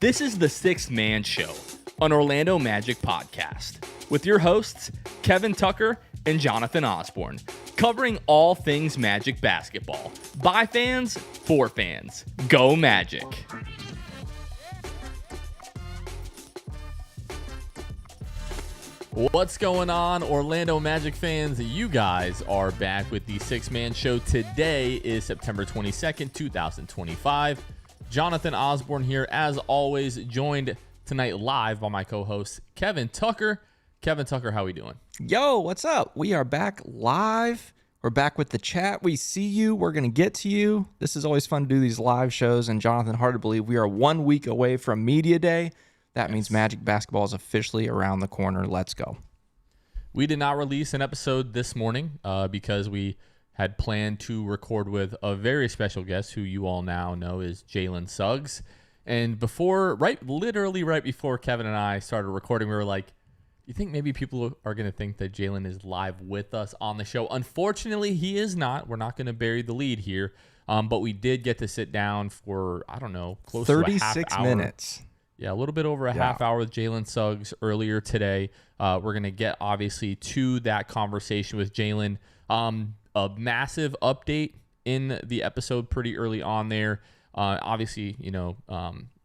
This is the Sixth Man Show, an Orlando Magic podcast, with your hosts, Kevin Tucker and Jonathan Osborne, covering all things Magic basketball. By fans, for fans. Go Magic! What's going on, Orlando Magic fans? You guys are back with the Sixth Man Show. Today is September 22nd, 2025. Jonathan Osborne here, as always, joined tonight live by my co-host, Kevin Tucker. Kevin Tucker, how we doing? Yo, what's up? We are back live. We're back with the chat. We see you. We're going to get to you. This is always fun to do these live shows. And Jonathan, hard to believe we are 1 week away from Media Day. That means Magic basketball is officially around the corner. Let's go. We did not release an episode this morning because we had planned to record with a very special guest who you all now know is Jalen Suggs. And literally right before Kevin and I started recording, we were like, you think maybe people are going to think that Jalen is live with us on the show? Unfortunately, he is not. We're not going to bury the lead here. But we did get to sit down for, close to a half 36 hour. minutes. Yeah, a little bit over a half hour with Jalen Suggs earlier today. We're going to get, obviously, to that conversation with Jalen. A massive update in the episode pretty early on there. Obviously,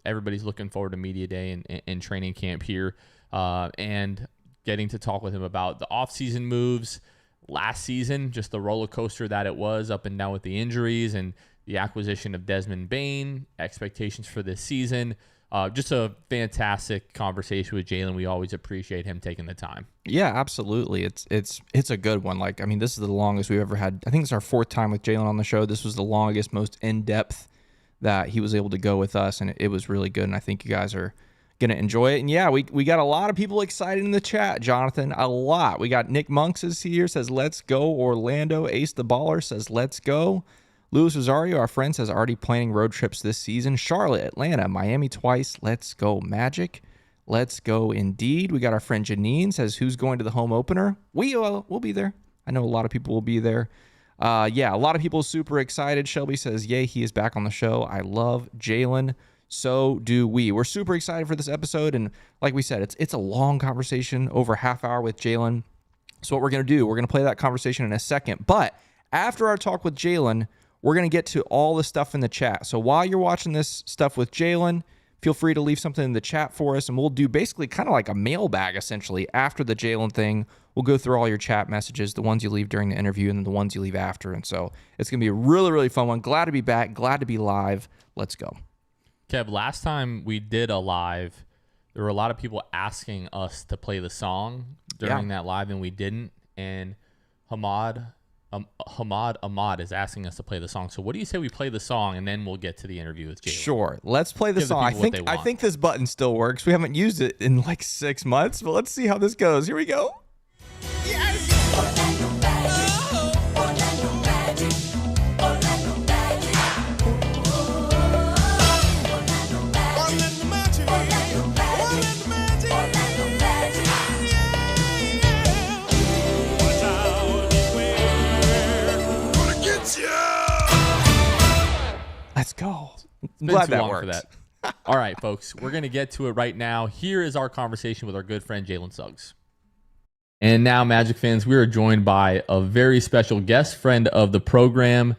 everybody's looking forward to Media Day and training camp here. And getting to talk with him about the offseason moves last season, just the roller coaster that it was up and down with the injuries and the acquisition of Desmond Bane, expectations for this season. Just a fantastic conversation with Jalen. We always appreciate him taking the time. Yeah, absolutely. It's a good one. This is the longest we've ever had. I think it's our fourth time with Jalen on the show. This was the longest, most in-depth that he was able to go with us, and it was really good, and I think you guys are going to enjoy it. And yeah, we got a lot of people excited in the chat, Jonathan, a lot. We got Nick Monks is here, says, let's go Orlando. Ace the Baller says, let's go. Luis Rosario, our friend, says already planning road trips this season. Charlotte, Atlanta, Miami twice. Let's go Magic. Let's go indeed. We got our friend Janine says, who's going to the home opener? We'll be there. I know a lot of people will be there. A lot of people super excited. Shelby says, yay, he is back on the show. I love Jalen. So do we. We're super excited for this episode. And like we said, it's a long conversation, over a half hour with Jalen. So what we're going to do, we're going to play that conversation in a second. But after our talk with Jalen, we're going to get to all the stuff in the chat. So while you're watching this stuff with Jalen, feel free to leave something in the chat for us, and we'll do basically kind of like a mailbag, essentially. After the Jalen thing, we'll go through all your chat messages, the ones you leave during the interview and then the ones you leave after. And so it's going to be a really, really fun one. Glad to be back. Glad to be live. Let's go. Kev, last time we did a live, there were a lot of people asking us to play the song during that live, and we didn't. And Ahmad is asking us to play the song. So what do you say we play the song and then we'll get to the interview with Jalen? Sure. Let's play the song. I think this button still works. We haven't used it in like 6 months, but let's see how this goes. Here we go. Yes! Let's go. I'm glad that works. All right, folks, we're going to get to it right now. Here is our conversation with our good friend Jalen Suggs. And now, Magic fans, we are joined by a very special guest, friend of the program.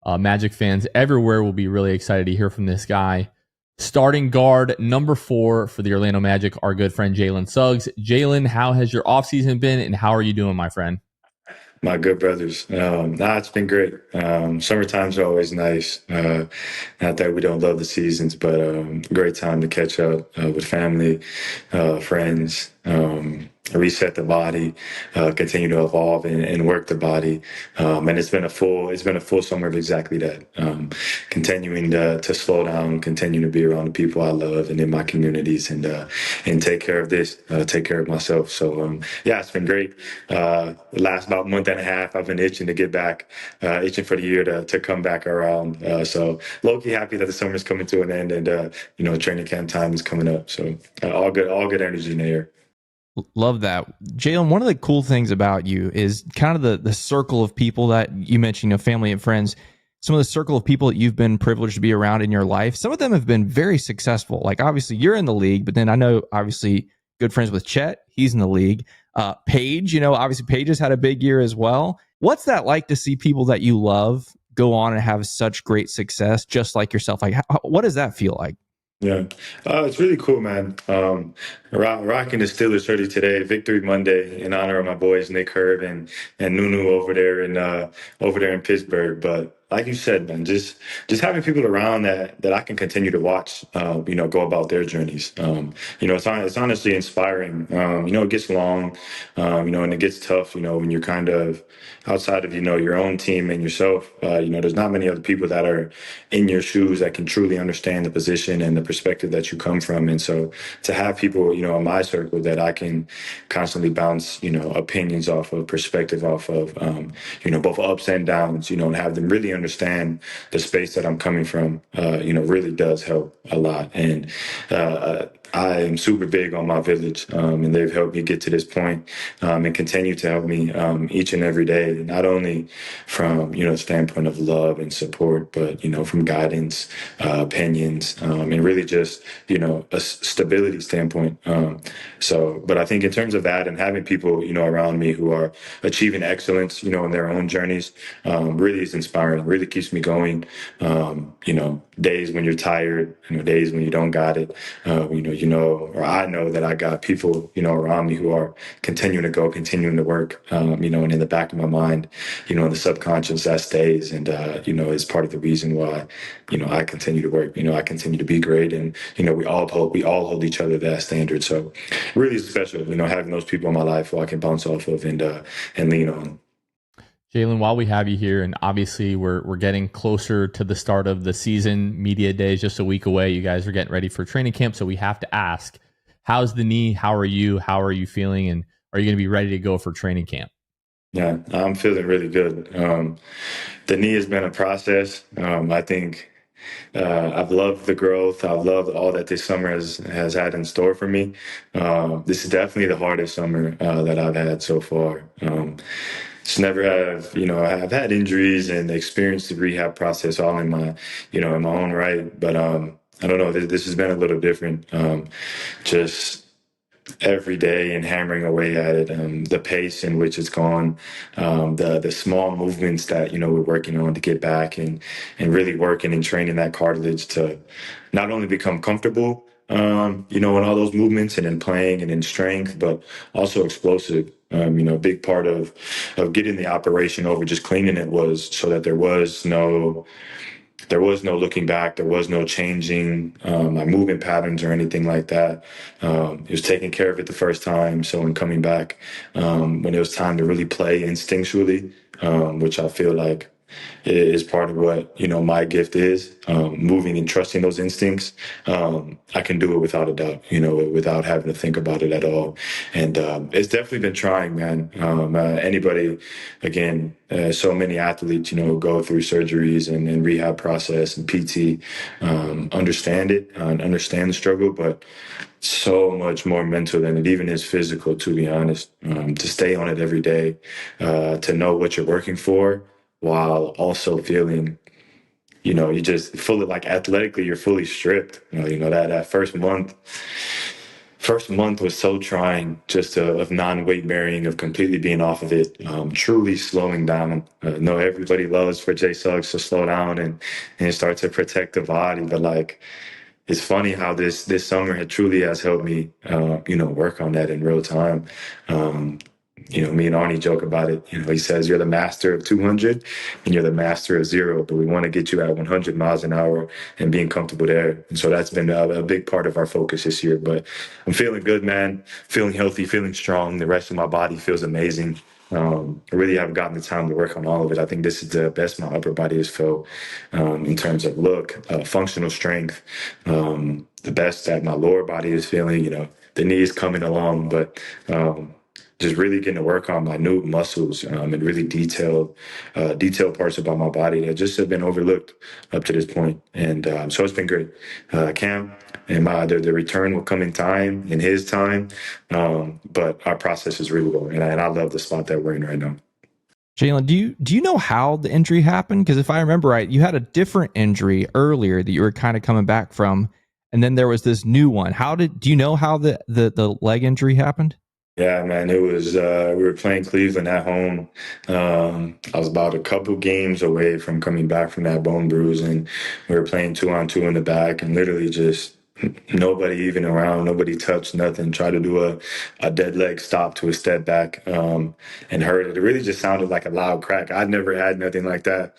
Magic fans everywhere will be really excited to hear from this guy. Starting guard number 4 for the Orlando Magic, our good friend Jalen Suggs. Jalen, how has your offseason been, and how are you doing, my friend? My good brothers. It's been great. Summertime's always nice. Not that we don't love the seasons, but great time to catch up with family, friends, reset the body, continue to evolve and work the body. And it's been a full summer of exactly that. Continuing to slow down, continue to be around the people I love and in my communities, and take care of take care of myself. So it's been great. The last about month and a half, I've been itching to get back, itching for the year to come back around. So low-key happy that the summer's coming to an end, and training camp time is coming up. So all good energy in the air. Love that. Jalen, one of the cool things about you is kind of the circle of people that you mentioned, family and friends. some of the circle of people that you've been privileged to be around in your life, some of them have been very successful. Like obviously you're in the league, but then I know obviously good friends with Chet. He's in the league. Paige, obviously Paige has had a big year as well. What's that like to see people that you love go on and have such great success, just like yourself? Like, what does that feel like? Yeah, it's really cool, man. Rocking the Steelers jersey today, Victory Monday, in honor of my boys Nick Herb and Nunu over there in Pittsburgh. But like you said, man, just having people around that I can continue to watch, go about their journeys. It's honestly inspiring. It gets long, and it gets tough. When you're kind of outside of your own team and yourself. There's not many other people that are in your shoes that can truly understand the position and the perspective that you come from. And so to have people, in my circle that I can constantly bounce, opinions off of, perspective off of, both ups and downs, and have them really understand the space that I'm coming from, really does help a lot. And I am super big on my village, and they've helped me get to this point, and continue to help me each and every day, not only from, the standpoint of love and support, but, from guidance, opinions, and really just, a stability standpoint. But I think in terms of that and having people, around me who are achieving excellence, in their own journeys, really is inspiring, really keeps me going. Days when you're tired, days when you don't got it, or I know that I got people, around me who are continuing to work, and in the back of my mind, in the subconscious that stays and, is part of the reason why, I continue to work, I continue to be great. And, we all hold each other to that standard. So really special, having those people in my life who I can bounce off of and lean on. Jaylen, while we have you here, and obviously we're getting closer to the start of the season, media day is just a week away. You guys are getting ready for training camp, so we have to ask, how's the knee? How are you? How are you feeling? And are you going to be ready to go for training camp? Yeah, I'm feeling really good. The knee has been a process. I think I've loved the growth. I've loved all that this summer has had in store for me. This is definitely the hardest summer that I've had so far. Just never have, I've had injuries and experienced the rehab process all in my, in my own right. But I don't know, this has been a little different. Just every day and hammering away at it, the pace in which it's gone, the small movements that, we're working on to get back and really working and training that cartilage to not only become comfortable, in all those movements and in playing and in strength, but also explosive. A big part of getting the operation over, just cleaning it, was so that there was no looking back. There was no changing my movement patterns or anything like that. It was taking care of it the first time. So in coming back, when it was time to really play instinctually, which I feel like is part of what, my gift is, moving and trusting those instincts. I can do it without a doubt, without having to think about it at all. And it's definitely been trying, man. Anybody, again, so many athletes, go through surgeries and rehab process and PT, understand it and understand the struggle, but so much more mental than it even is physical, to be honest. To stay on it every day, to know what you're working for, while also feeling, you just fully, like, athletically, you're fully stripped. That first month was so trying, just of non-weight bearing, of completely being off of it, truly slowing down. Know everybody loves for Jay Suggs to slow down and start to protect the body, but like, it's funny how this summer truly has helped me, work on that in real time. Me and Arnie joke about it. He says, you're the master of 200 and you're the master of 0, but we want to get you at 100 miles an hour and being comfortable there. And so that's been a big part of our focus this year. But I'm feeling good, man, feeling healthy, feeling strong. The rest of my body feels amazing. I really haven't gotten the time to work on all of it. I think this is the best my upper body has felt, in terms of look, functional strength, the best that my lower body is feeling. The knee is coming along, but just really getting to work on minute muscles, and really detailed parts about my body that just have been overlooked up to this point. And so it's been great. Cam and the return will come in time, in his time. But our process is really going, and I love the spot that we're in right now. Jaylen, do you know how the injury happened? Because if I remember right, you had a different injury earlier that you were kind of coming back from, and then there was this new one. Do you know how the leg injury happened? Yeah, man, it was we were playing Cleveland at home. I was about a couple games away from coming back from that bone bruise, and we were playing 2-on-2 in the back, and literally just nobody even around, nobody touched nothing. Tried to do a dead leg stop to a step back, and heard it. It really just sounded like a loud crack. I'd never had nothing like that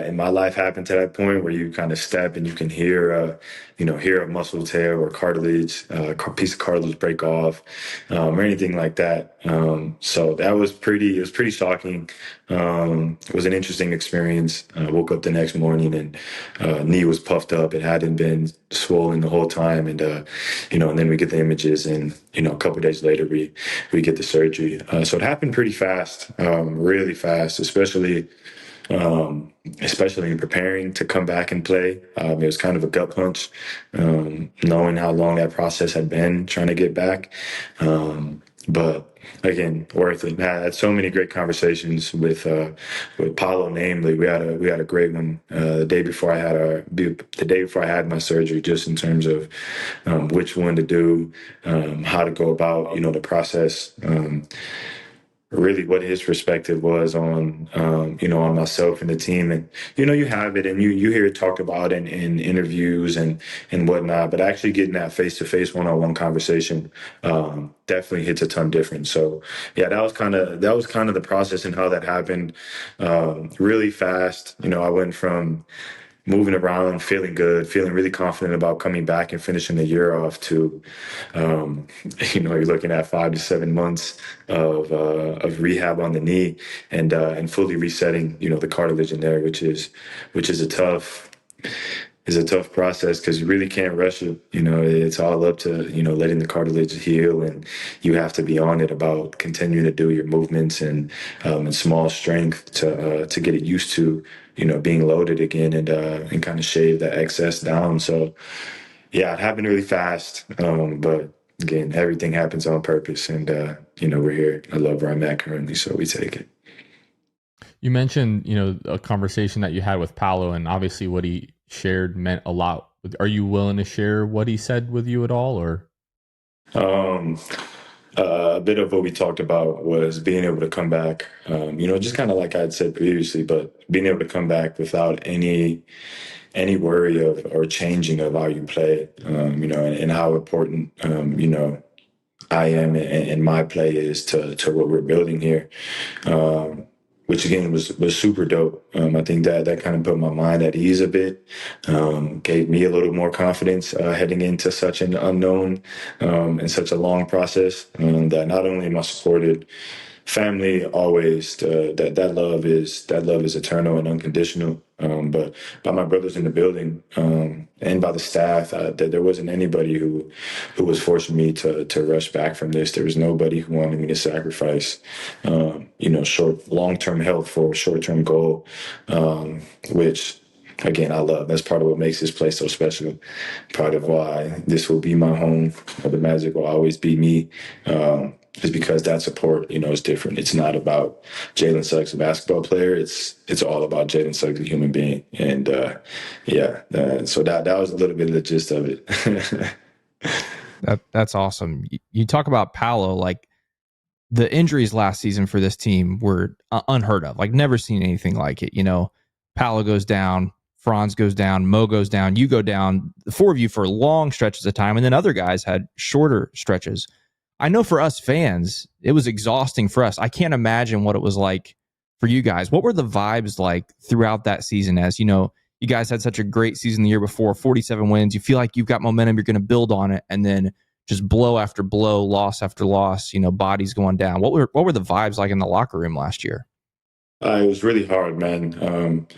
in my life happen to that point where you kind of step and you can hear a muscle tear or cartilage, piece of cartilage break off, or anything like that. So it was pretty shocking. It was an interesting experience. I woke up the next morning and knee was puffed up. It hadn't been swollen the whole time. And, and then we get the images and, a couple of days later, we get the surgery. So it happened pretty fast, really fast, especially in preparing to come back and play. It was kind of a gut punch, knowing how long that process had been trying to get back. But again, worth it. I had so many great conversations with Paolo. Namely, we had a great one the day before I had my surgery, just in terms of which one to do, how to go about the process. Really what his perspective was on, on myself and the team. And, you have it and you hear it talked about in interviews and whatnot, but actually getting that face-to-face one-on-one conversation, definitely hits a ton different. So yeah, that was kind of the process and how that happened, really fast. I went from moving around, feeling good, feeling really confident about coming back and finishing the year off to, you're looking at 5 to 7 months of rehab on the knee and fully resetting, the cartilage in there, which is a tough process because you really can't rush it. It's all up to, letting the cartilage heal, and you have to be on it about continuing to do your movements and small strength to get it used to, being loaded again and kind of shave that excess down. So yeah, it happened really fast. But again, everything happens on purpose, and we're here. I love where I'm at currently, so we take it. You mentioned, a conversation that you had with Paolo, and obviously what he shared meant a lot. Are you willing to share what he said with you at all, or? A bit of what we talked about was being able to come back, just kind of like I'd said previously, but being able to come back without any worry of or changing of how you play, and how important, I am and my play is to what we're building here. Which again was super dope. I think that kind of put my mind at ease a bit, gave me a little more confidence heading into such an unknown and such a long process. That not only am I supported, family always that love is eternal and unconditional. But by my brothers in the building and by the staff, that there wasn't anybody who was forcing me to rush back from this. There was nobody who wanted me to sacrifice, long-term health for a short-term goal, which again, I love. That's part of what makes this place so special. Part of why this will be my home. The Magic will always be me. Is because that support, is different. It's not about Jalen Suggs, a basketball player. It's all about Jalen Suggs, a human being. And so that was a little bit of the gist of it. That's awesome. You talk about Paolo, like the injuries last season for this team were unheard of. Like never seen anything like it. Paolo goes down, Franz goes down, Mo goes down, you go down. The four of you for long stretches of time, and then other guys had shorter stretches. I know for us fans, it was exhausting for us. I can't imagine what it was like for you guys. What were the vibes like throughout that season? As you guys had such a great season the year before, 47 wins. You feel like you've got momentum, you're going to build on it, and then just blow after blow, loss after loss, bodies going down. What were the vibes like in the locker room last year? It was really hard, man.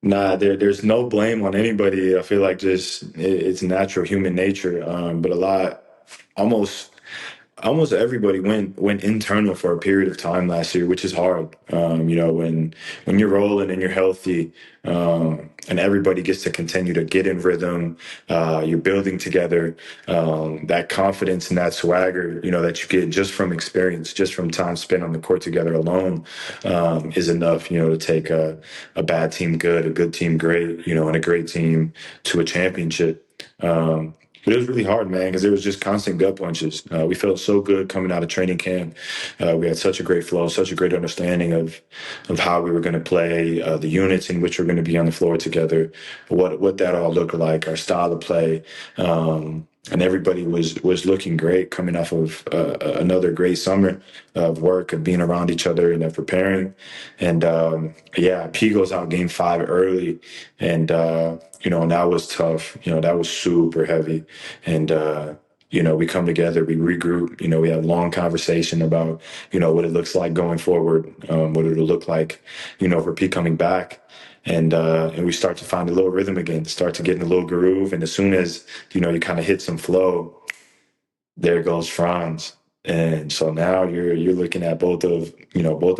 There's no blame on anybody. I feel like just it's natural human nature. But almost almost everybody went internal for a period of time last year, which is hard. When you're rolling and you're healthy, and everybody gets to continue to get in rhythm, you're building together. That confidence and that swagger, that you get just from experience, just from time spent on the court together alone, is enough, to take a bad team good, a good team great, and a great team to a championship. But it was really hard, man, because it was just constant gut punches. We felt so good coming out of training camp. We had such a great flow, such a great understanding of how we were going to play, the units in which we're going to be on the floor together, what that all looked like, our style of play. And everybody was looking great coming off of another great summer of work, of being around each other and of preparing. And P goes out game 5 early, and and that was tough. That was super heavy. And we come together, we regroup, we have a long conversation about, what it looks like going forward, what it'll look like, for P coming back. And we start to find a little rhythm again, start to get in a little groove. And as soon as, you kind of hit some flow, there goes Franz. And so now you're looking at both of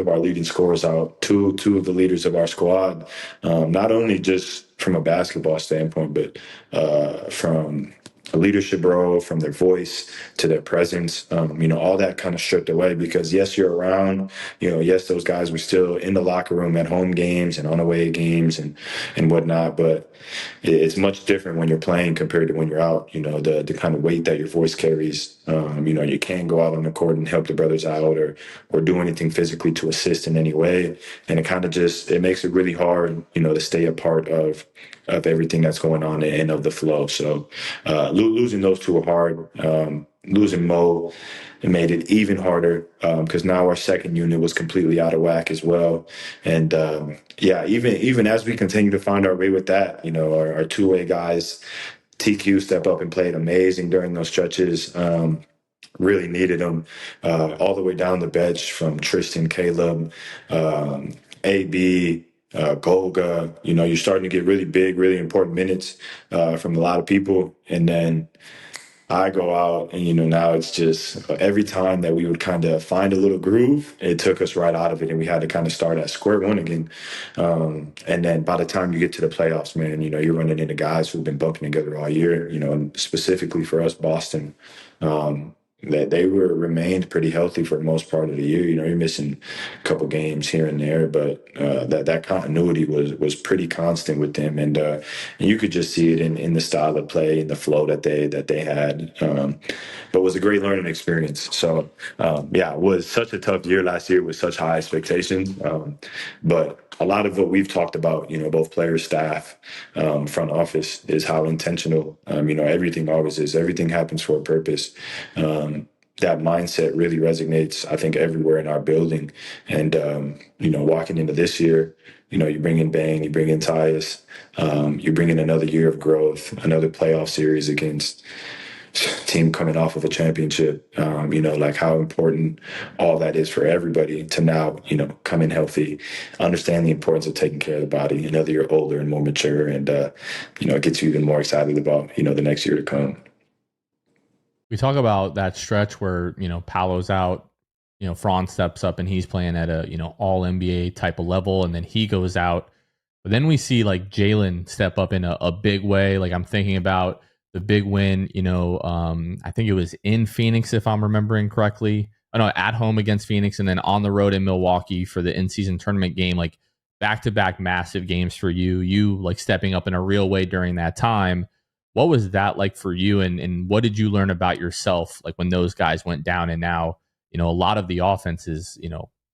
our leading scorers out, two of the leaders of our squad, not only just from a basketball standpoint, but from a leadership role, from their voice to their presence, all that kind of stripped away, because yes, you're around, yes, those guys were still in the locker room at home games and on away games and whatnot, but it's much different when you're playing compared to when you're out. The kind of weight that your voice carries. You can't go out on the court and help the brothers out or do anything physically to assist in any way, and it kind of it makes it really hard, to stay a part of everything that's going on and of the flow. So losing those two are hard. Losing Mo, it made it even harder because now our second unit was completely out of whack as well. And even as we continue to find our way with that, our two-way guys, TQ stepped up and played amazing during those stretches. Really needed them all the way down the bench from Tristan, Caleb, AB, Golga. You're starting to get really big, really important minutes from a lot of people. And then I go out and, now it's just every time that we would kind of find a little groove, it took us right out of it. And we had to kind of start at square one again. And then by the time you get to the playoffs, man, you're running into guys who've been bumping together all year, and specifically for us, Boston. That they remained pretty healthy for the most part of the year. You're missing a couple games here and there, but that continuity was pretty constant with them, and you could just see it in the style of play and the flow that they had. But it was a great learning experience. So it was such a tough year last year with such high expectations. But a lot of what we've talked about, both players, staff, front office, is how intentional, everything always is. Everything happens for a purpose. That mindset really resonates, I think, everywhere in our building. And, walking into this year, you bring in Bang, you bring in Tyus, you bring in another year of growth, another playoff series against team coming off of a championship, like how important all that is for everybody to now, come in healthy, understand the importance of taking care of the body. Another year older and more mature, and, it gets you even more excited about, the next year to come. We talk about that stretch where, Paolo's out, Franz steps up and he's playing at a, all NBA type of level, and then he goes out. But then we see like Jaylen step up in a big way. Like I'm thinking about the big win, I think it was in Phoenix, if I'm remembering correctly. Oh, no, at home against Phoenix, and then on the road in Milwaukee for the in-season tournament game, like back-to-back massive games for you. You like stepping up in a real way during that time. What was that like for you, and what did you learn about yourself, like when those guys went down and now, a lot of the offense is,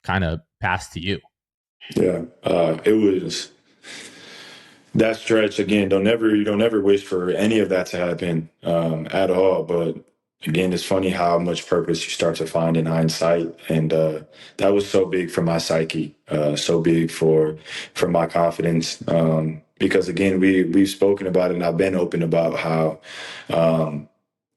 kind of passed to you? Yeah, it was that stretch again. You don't ever wish for any of that to happen at all. But again, it's funny how much purpose you start to find in hindsight, and that was so big for my psyche, so big for my confidence. Because again, we've spoken about it, and I've been open about how I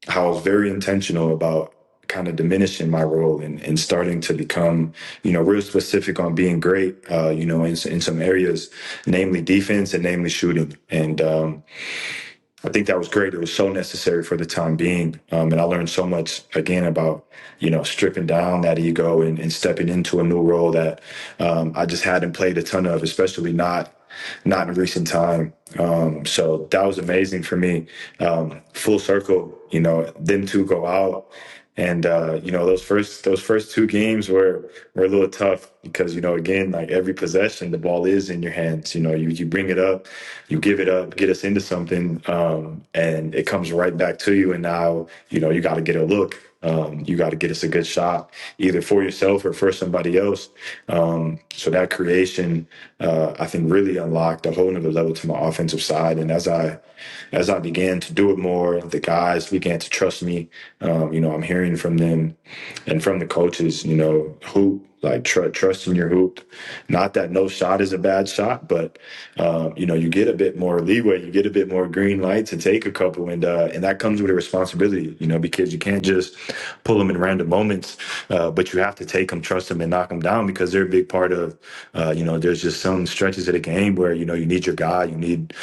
was very intentional about kind of diminishing my role and starting to become, real specific on being great, in some areas, namely defense and namely shooting. And I think that was great. It was so necessary for the time being. And I learned so much, again, about, stripping down that ego and stepping into a new role that I just hadn't played a ton of, especially not in recent time. So that was amazing for me. Full circle, them two go out. And those first two games were a little tough because again, like every possession, the ball is in your hands. You bring it up, you give it up, get us into something, and it comes right back to you. And now you got to get a look. You got to get us a good shot, either for yourself or for somebody else. So that creation, I think, really unlocked a whole nother level to my offensive side. And as I began to do it more, the guys began to trust me. I'm hearing from them and from the coaches, hoop, like trust in your hoop. Not that no shot is a bad shot, but you get a bit more leeway, you get a bit more green light to take a couple, and that comes with a responsibility, because you can't just pull them in random moments, but you have to take them, trust them, and knock them down because they're a big part of, there's just some stretches of the game where you need your guy, you need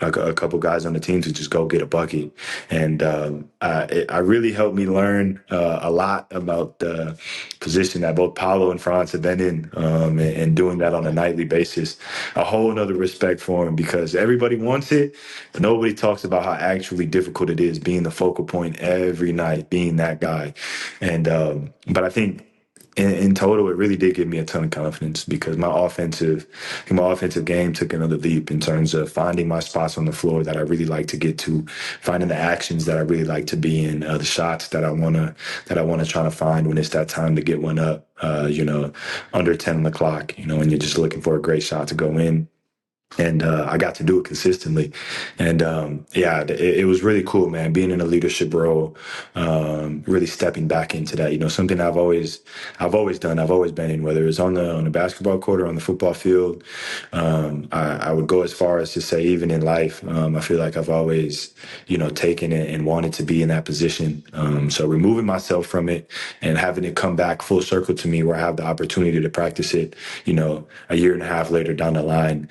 a couple guys on the team to just go get a bucket, and it really helped me learn a lot about the position that both Paolo and Franz have been in, and doing that on a nightly basis. A whole nother respect for him because everybody wants it, but nobody talks about how actually difficult it is being the focal point every night, being that guy. And but I think in total, it really did give me a ton of confidence because my offensive game took another leap in terms of finding my spots on the floor that I really like to get to, finding the actions that I really like to be in, the shots that I wanna try to find when it's that time to get one up, under 10 on the clock, when you're just looking for a great shot to go in. And I got to do it consistently. And it was really cool, man, being in a leadership role, really stepping back into that, something I've always done. I've always been in, whether it's on the basketball court or on the football field. I would go as far as to say, even in life, I feel like I've always, taken it and wanted to be in that position. So removing myself from it and having it come back full circle to me where I have the opportunity to practice it, a year and a half later down the line,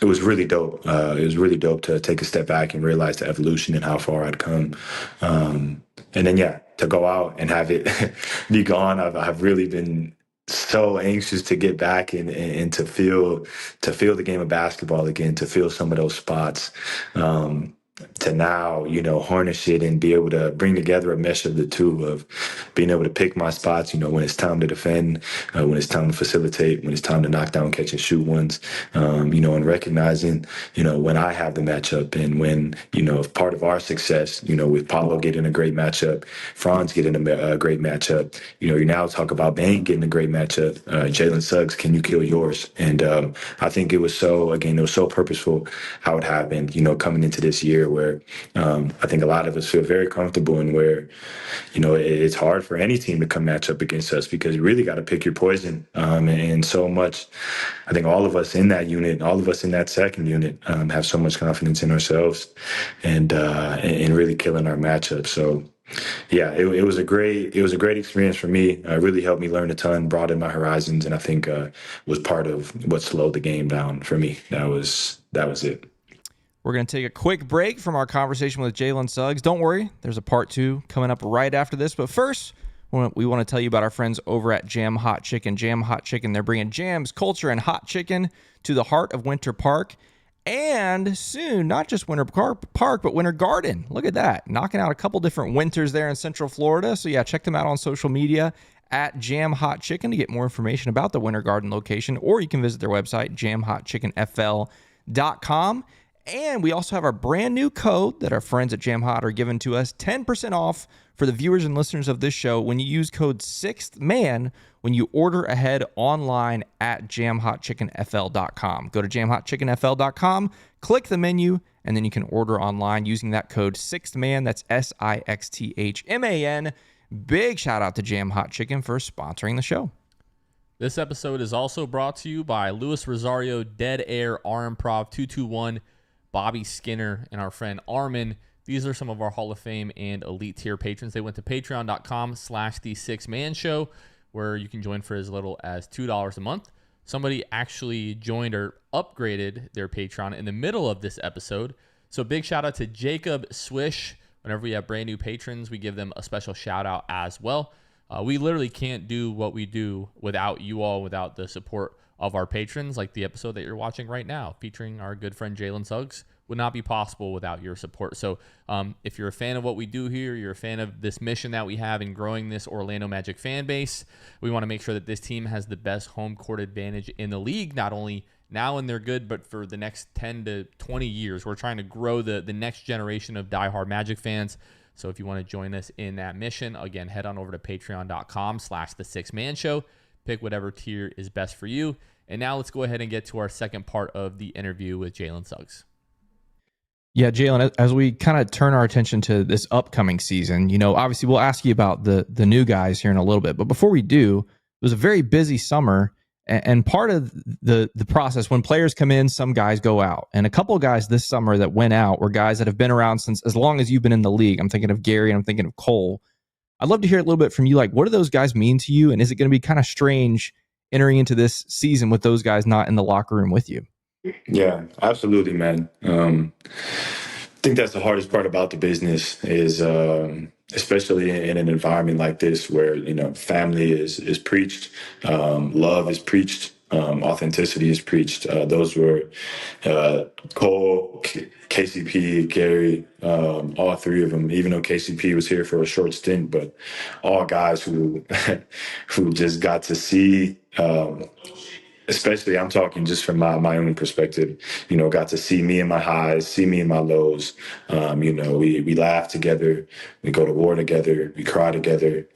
it was really dope. It was really dope to take a step back and realize the evolution and how far I'd come. And then, to go out and have it be gone. I've really been so anxious to get back and to feel the game of basketball again, to feel some of those spots. To now, harness it and be able to bring together a mesh of the two, of being able to pick my spots, when it's time to defend, when it's time to facilitate, when it's time to knock down, catch and shoot ones, and recognizing, when I have the matchup and when, part of our success, with Paolo getting a great matchup, Franz getting a great matchup, you now talk about Bane getting a great matchup, Jalen Suggs, can you kill yours? And I think it was so purposeful how it happened, coming into this year where I think a lot of us feel very comfortable and where, it's hard for any team to come match up against us because you really got to pick your poison. And so much, I think all of us in that unit, all of us in that second unit have so much confidence in ourselves and really killing our matchup. So it was a great experience for me. It really helped me learn a ton, broadened my horizons, and I think was part of what slowed the game down for me. That was it. We're going to take a quick break from our conversation with Jalen Suggs. Don't worry, there's a part 2 coming up right after this. But first, we want to tell you about our friends over at Jam Hot Chicken. Jam Hot Chicken, they're bringing jams, culture, and hot chicken to the heart of Winter Park. And soon, not just Winter Park, but Winter Garden. Look at that. Knocking out a couple different winters there in Central Florida. So check them out on social media at Jam Hot Chicken to get more information about the Winter Garden location. Or you can visit their website, jamhotchickenfl.com. And we also have our brand new code that our friends at Jam Hot are giving to us, 10% off for the viewers and listeners of this show when you use code 6THMAN when you order ahead online at jamhotchickenfl.com. Go to jamhotchickenfl.com, click the menu, and then you can order online using that code 6THMAN. That's SIXTHMAN. Big shout out to Jam Hot Chicken for sponsoring the show. This episode is also brought to you by Luis Rosario, Dead Air, R-Improv 221, Bobby Skinner, and our friend Armin. These are some of our Hall of Fame and elite tier patrons. They went to patreon.com/the6man show, where you can join for as little as $2 a month. Somebody actually joined or upgraded their Patreon in the middle of this episode. So big shout out to Jacob Swish. Whenever we have brand new patrons, we give them a special shout out as well. We literally can't do what we do without you all, without the support of our patrons, like the episode that you're watching right now, featuring our good friend Jalen Suggs, would not be possible without your support. So if you're a fan of what we do here, you're a fan of this mission that we have in growing this Orlando Magic fan base, we want to make sure that this team has the best home court advantage in the league, not only now and they're good, but for the next 10 to 20 years. We're trying to grow the next generation of diehard Magic fans. So if you want to join us in that mission, again, head on over to patreon.com/the6man show. Pick whatever tier is best for you. And now let's go ahead and get to our second part of the interview with Jalen Suggs. Yeah, Jalen, as we kind of turn our attention to this upcoming season, obviously we'll ask you about the new guys here in a little bit. But before we do, it was a very busy summer. And part of the process, when players come in, some guys go out. And a couple of guys this summer that went out were guys that have been around since as long as you've been in the league. I'm thinking of Gary and I'm thinking of Cole. I'd love to hear a little bit from you. Like, what do those guys mean to you? And is it going to be kind of strange entering into this season with those guys not in the locker room with you? Yeah, absolutely, man. I think that's the hardest part about the business is, especially in an environment like this where, family is preached, love is preached, authenticity is preached. Those were Cole, KCP, Gary, all three of them, even though KCP was here for a short stint, but all guys who who just got to see especially I'm talking just from my own perspective, got to see me in my highs, see me in my lows. We laugh together, we go to war together, we cry together.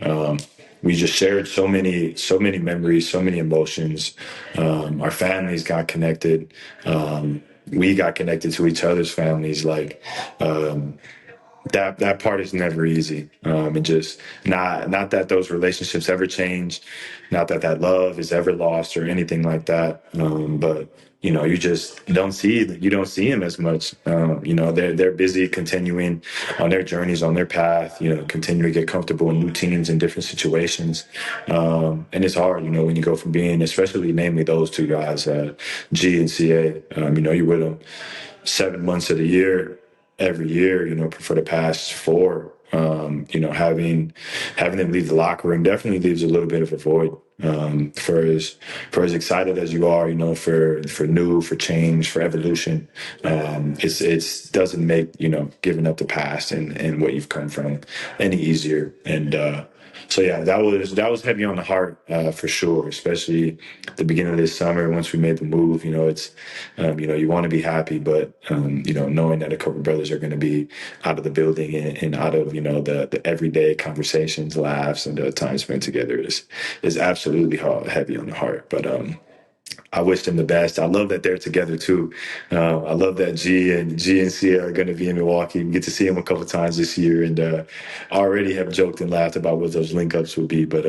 We just shared so many memories, so many emotions. Our families got connected. We got connected to each other's families. That part is never easy. And just not that those relationships ever change, not that love is ever lost or anything like that. But you just don't see them as much. They're busy continuing on their journeys, on their path, continue to get comfortable in new teams in different situations. And it's hard, when you go from being, especially namely those two guys, G and CA, you're with them 7 months of the year, every year, for the past 4, having them leave the locker room definitely leaves a little bit of a void. For as excited as you are, for new, for change, for evolution, it's doesn't make, giving up the past and what you've come from any easier. And, so yeah, that was heavy on the heart, for sure, especially the beginning of this summer. Once we made the move, it's, you want to be happy, but, knowing that a couple of brothers are going to be out of the building and out of, the everyday conversations, laughs, and the time spent together is absolutely heavy on the heart. But, I wish them the best. I love that they're together too. I love that G and C are going to be in Milwaukee. We get to see them a couple of times this year, and already have joked and laughed about what those link ups would be. But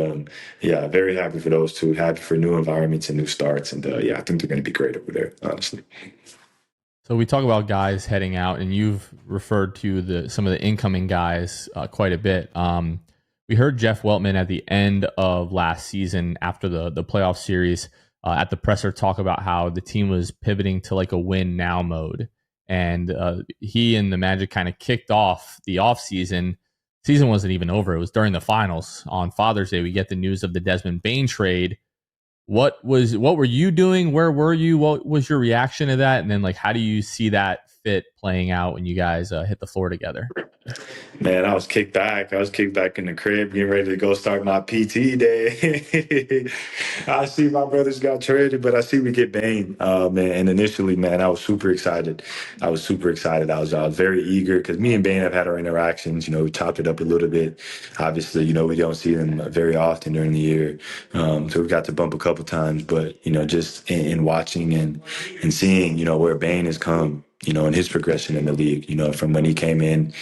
yeah, very happy for those two. Happy for new environments and new starts. And yeah, I think they're going to be great over there, honestly. So we talk about guys heading out, and you've referred to some of the incoming guys quite a bit. We heard Jeff Weltman at the end of last season after the playoff series at the presser talk about how the team was pivoting to like a win now mode. And he and the Magic kind of kicked off the offseason. Season wasn't even over. It was during the finals. On Father's Day, we get the news of the Desmond Bane trade. What were you doing? Where were you? What was your reaction to that? And then how do you see that fit playing out when you guys hit the floor together? Man, I was kicked back. I was kicked back in the crib, getting ready to go start my PT day. I see my brothers got traded, but I see we get Bane. Man, and initially, man, I was super excited. I was very eager because me and Bane have had our interactions. We chopped it up a little bit. Obviously, we don't see them very often during the year, so we got to bump a couple times. But just in watching and seeing, where Bane has come. In his progression in the league, from when he came in,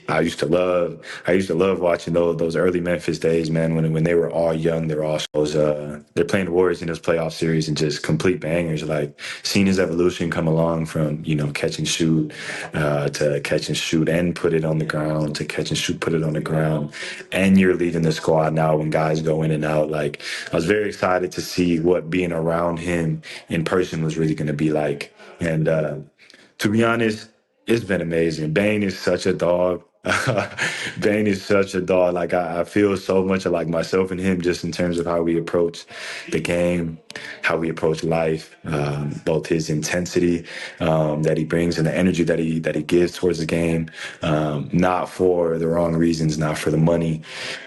I used to love watching those early Memphis days, man. When they were all young, they're playing the Warriors in those playoff series and just complete bangers. Like seeing his evolution come along from catch and shoot to catch and shoot and put it on the ground to catch and shoot, put it on the ground, and you're leading the squad now when guys go in and out. Like I was very excited to see what being around him in person was really going to be like. And To be honest, it's been amazing. Bane is such a dog. Bane is such a dog. Like I feel so much like myself and him, just in terms of how we approach the game, how we approach life, both his intensity that he brings and the energy that he gives towards the game, not for the wrong reasons, not for the money,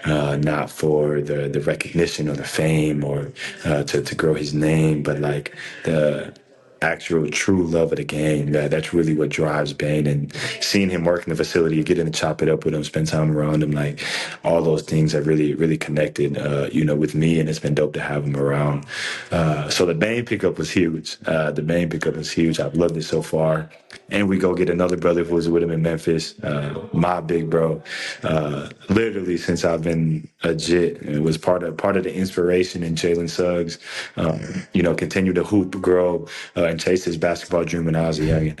not for the recognition or the fame or to grow his name, but like the actual true love of the game. That's really what drives Bane. And seeing him work in the facility, getting to chop it up with him, spend time around him, like all those things have really connected, with me. And it's been dope to have him around. So the Bane pickup was huge. I've loved it so far. And we go get another brother who was with him in Memphis, my big bro. Literally since I've been a Jit, it was part of the inspiration in Jalen Suggs. Continue to hoop, grow, and chase his basketball dream when I was a young.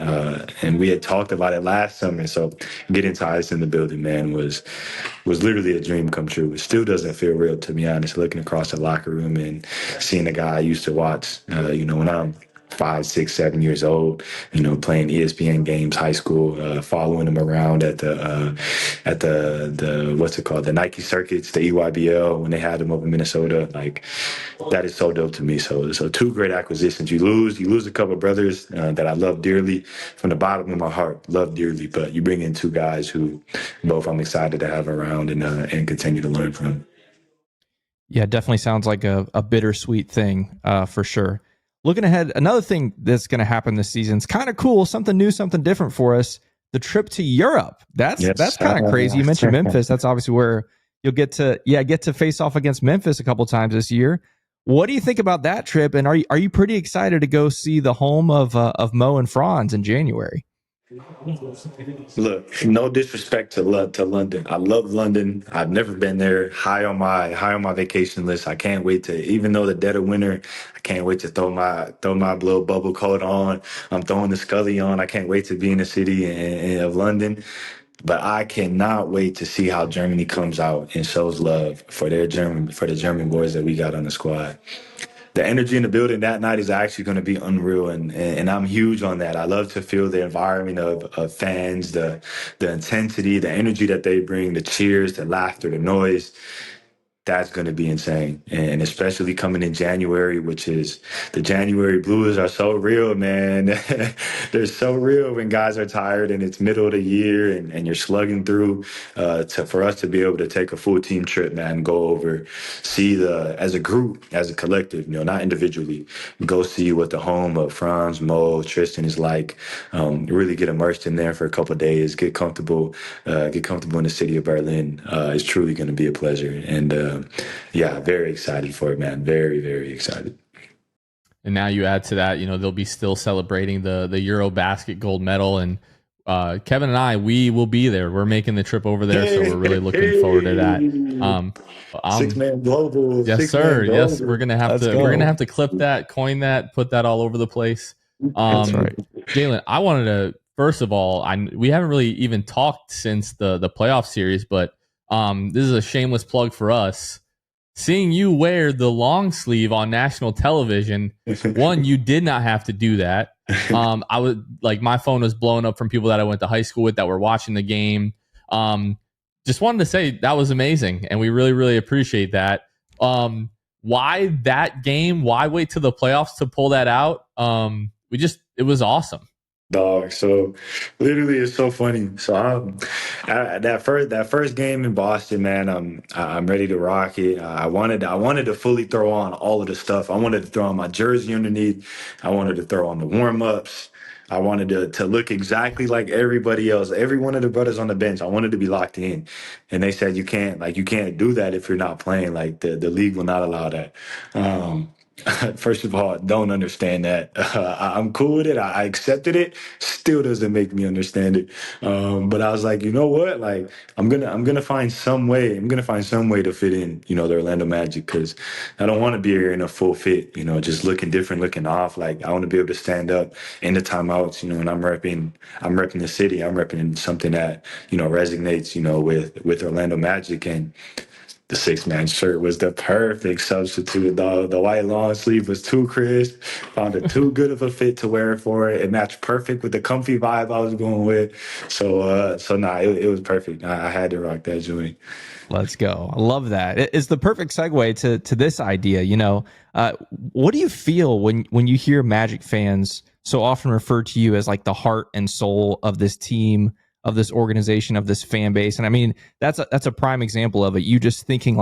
And we had talked about it last summer. So getting to ice in the building, man, was literally a dream come true. It still doesn't feel real, to be honest. Looking across the locker room and seeing the guy I used to watch, when I'm 5, 6, 7 years old, playing ESPN games, high school, following him around at the what's it called, the Nike circuits, the EYBL, when they had him up in Minnesota. Like, that is so dope to me. So two great acquisitions. You lose a couple of brothers that I love dearly from the bottom of my heart, love dearly, but you bring in two guys who both I'm excited to have around and continue to learn from. Yeah, definitely sounds like a bittersweet thing for sure. Looking ahead, another thing that's going to happen this season is kind of cool, something new, something different for us. The trip to Europe. That's kind of crazy. You mentioned Memphis. That's obviously where you'll get to face off against Memphis a couple times this year. What do you think about that trip? And are you pretty excited to go see the home of Mo and Franz in January? Look, no disrespect to London. I love London. I've never been there. High on my vacation list. I can't wait to, even though the dead of winter, I can't wait to throw my little bubble coat on. I'm throwing the Scully on. I can't wait to be in the city of London. But I cannot wait to see how Germany comes out and shows love for the German boys that we got on the squad. The energy in the building that night is actually going to be unreal, and I'm huge on that. I love to feel the environment of fans, the intensity, the energy that they bring, the cheers, the laughter, the noise. That's going to be insane. And especially coming in January, which is the January blues are so real, man. They're so real when guys are tired and it's middle of the year and you're slugging through for us to be able to take a full team trip, man, go over, see as a group, as a collective, not individually, go see what the home of Franz, Mo, Tristan is like, really get immersed in there for a couple of days, get comfortable in the city of Berlin. It's truly going to be a pleasure. And very excited for it, man. Very, very excited. And now you add to that, they'll be still celebrating the Eurobasket gold medal. And Kevin and I, we will be there. We're making the trip over there, so we're really looking forward to that. 6-man global. Yes, sir. Global. Yes, we're gonna have to clip that, coin that, put that all over the place. That's right. Jaylen, I wanted to, first of all, we haven't really even talked since the playoff series, but this is a shameless plug for us. Seeing you wear the long sleeve on national television, one, you did not have to do that. I was like, my phone was blowing up from people that I went to high school with that were watching the game. Just wanted to say that was amazing, and we really, really appreciate that. Why that game? Why wait till the playoffs to pull that out? It was awesome. Dog. So literally, it's so funny. So that first game in Boston, man, I'm ready to rock it. I wanted to fully throw on all of the stuff. I wanted to throw on my jersey underneath. I wanted to throw on the warm ups. I wanted to look exactly like everybody else. Every one of the brothers on the bench, I wanted to be locked in. And they said you can't do that if you're not playing. Like the league will not allow that. First of all, don't understand that. I'm cool with it. I accepted it. Still doesn't make me understand it. But I was like, you know what? Like, I'm gonna find some way. I'm gonna find some way to fit in, the Orlando Magic, because I don't want to be here in a full fit. Just looking different, looking off. Like, I want to be able to stand up in the timeouts. And I'm repping the city. I'm repping something that resonates. With Orlando Magic. And The 6-man shirt was the perfect substitute. The white long sleeve was too crisp. Found it too good of a fit to wear for it. It matched perfect with the comfy vibe I was going with. It was perfect. I had to rock that joint. Let's go. I love that. It's the perfect segue to this idea. What do you feel when you hear Magic fans so often refer to you as like the heart and soul of this team, of this organization, of this fan base? And I mean, that's a prime example of it. You just thinking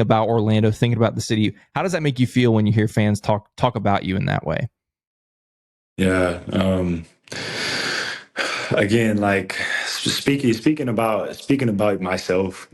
about Orlando, thinking about the city. How does that make you feel when you hear fans talk about you in that way? Yeah. Again, like speaking about myself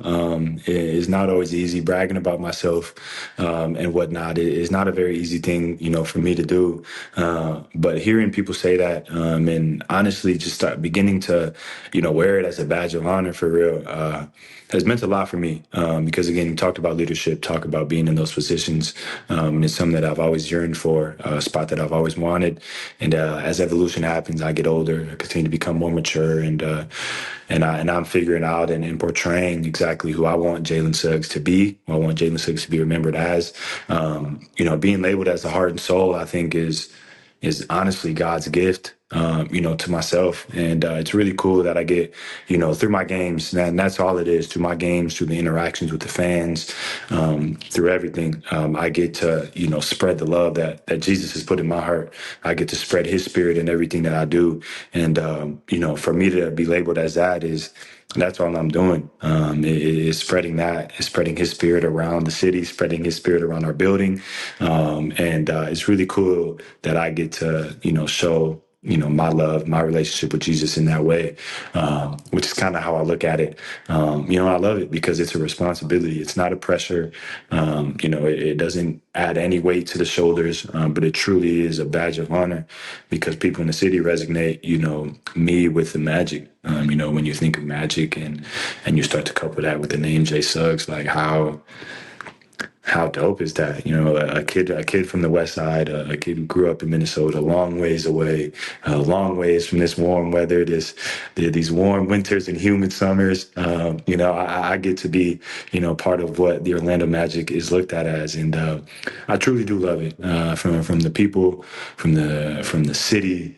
is not always easy. Bragging about myself and whatnot is not a very easy thing, for me to do. But hearing people say that and honestly just start beginning to, wear it as a badge of honor for real has meant a lot for me. Because again, you talked about leadership, talk about being in those positions. And it's something that I've always yearned for, a spot that I've always wanted. And as evolution happens, I get older, I continue to become more mature, and I'm figuring out and portraying exactly who I want Jalen Suggs to be, who I want Jalen Suggs to be remembered as. Being labeled as the heart and soul, I think is honestly God's gift, to myself. And it's really cool that I get, through my games, and that's all it is, through my games, through the interactions with the fans, through everything. I get to, spread the love that Jesus has put in my heart. I get to spread his spirit in everything that I do. And, for me to be labeled as that's all I'm doing. Is spreading that, is spreading his spirit around the city, spreading his spirit around our building. It's really cool that I get to, show, my love, my relationship with Jesus in that way, which is kind of how I look at it. I love it because it's a responsibility. It's not a pressure. It doesn't add any weight to the shoulders, but it truly is a badge of honor because people in the city resonate, me with the Magic. When you think of Magic and you start to couple that with the name Jay Suggs, like how dope is that? A kid from the West Side, a kid who grew up in Minnesota, a long ways away, long ways from this warm weather, these warm winters and humid summers. I get to be, part of what the Orlando Magic is looked at as, and I truly do love it. From the people, from the city,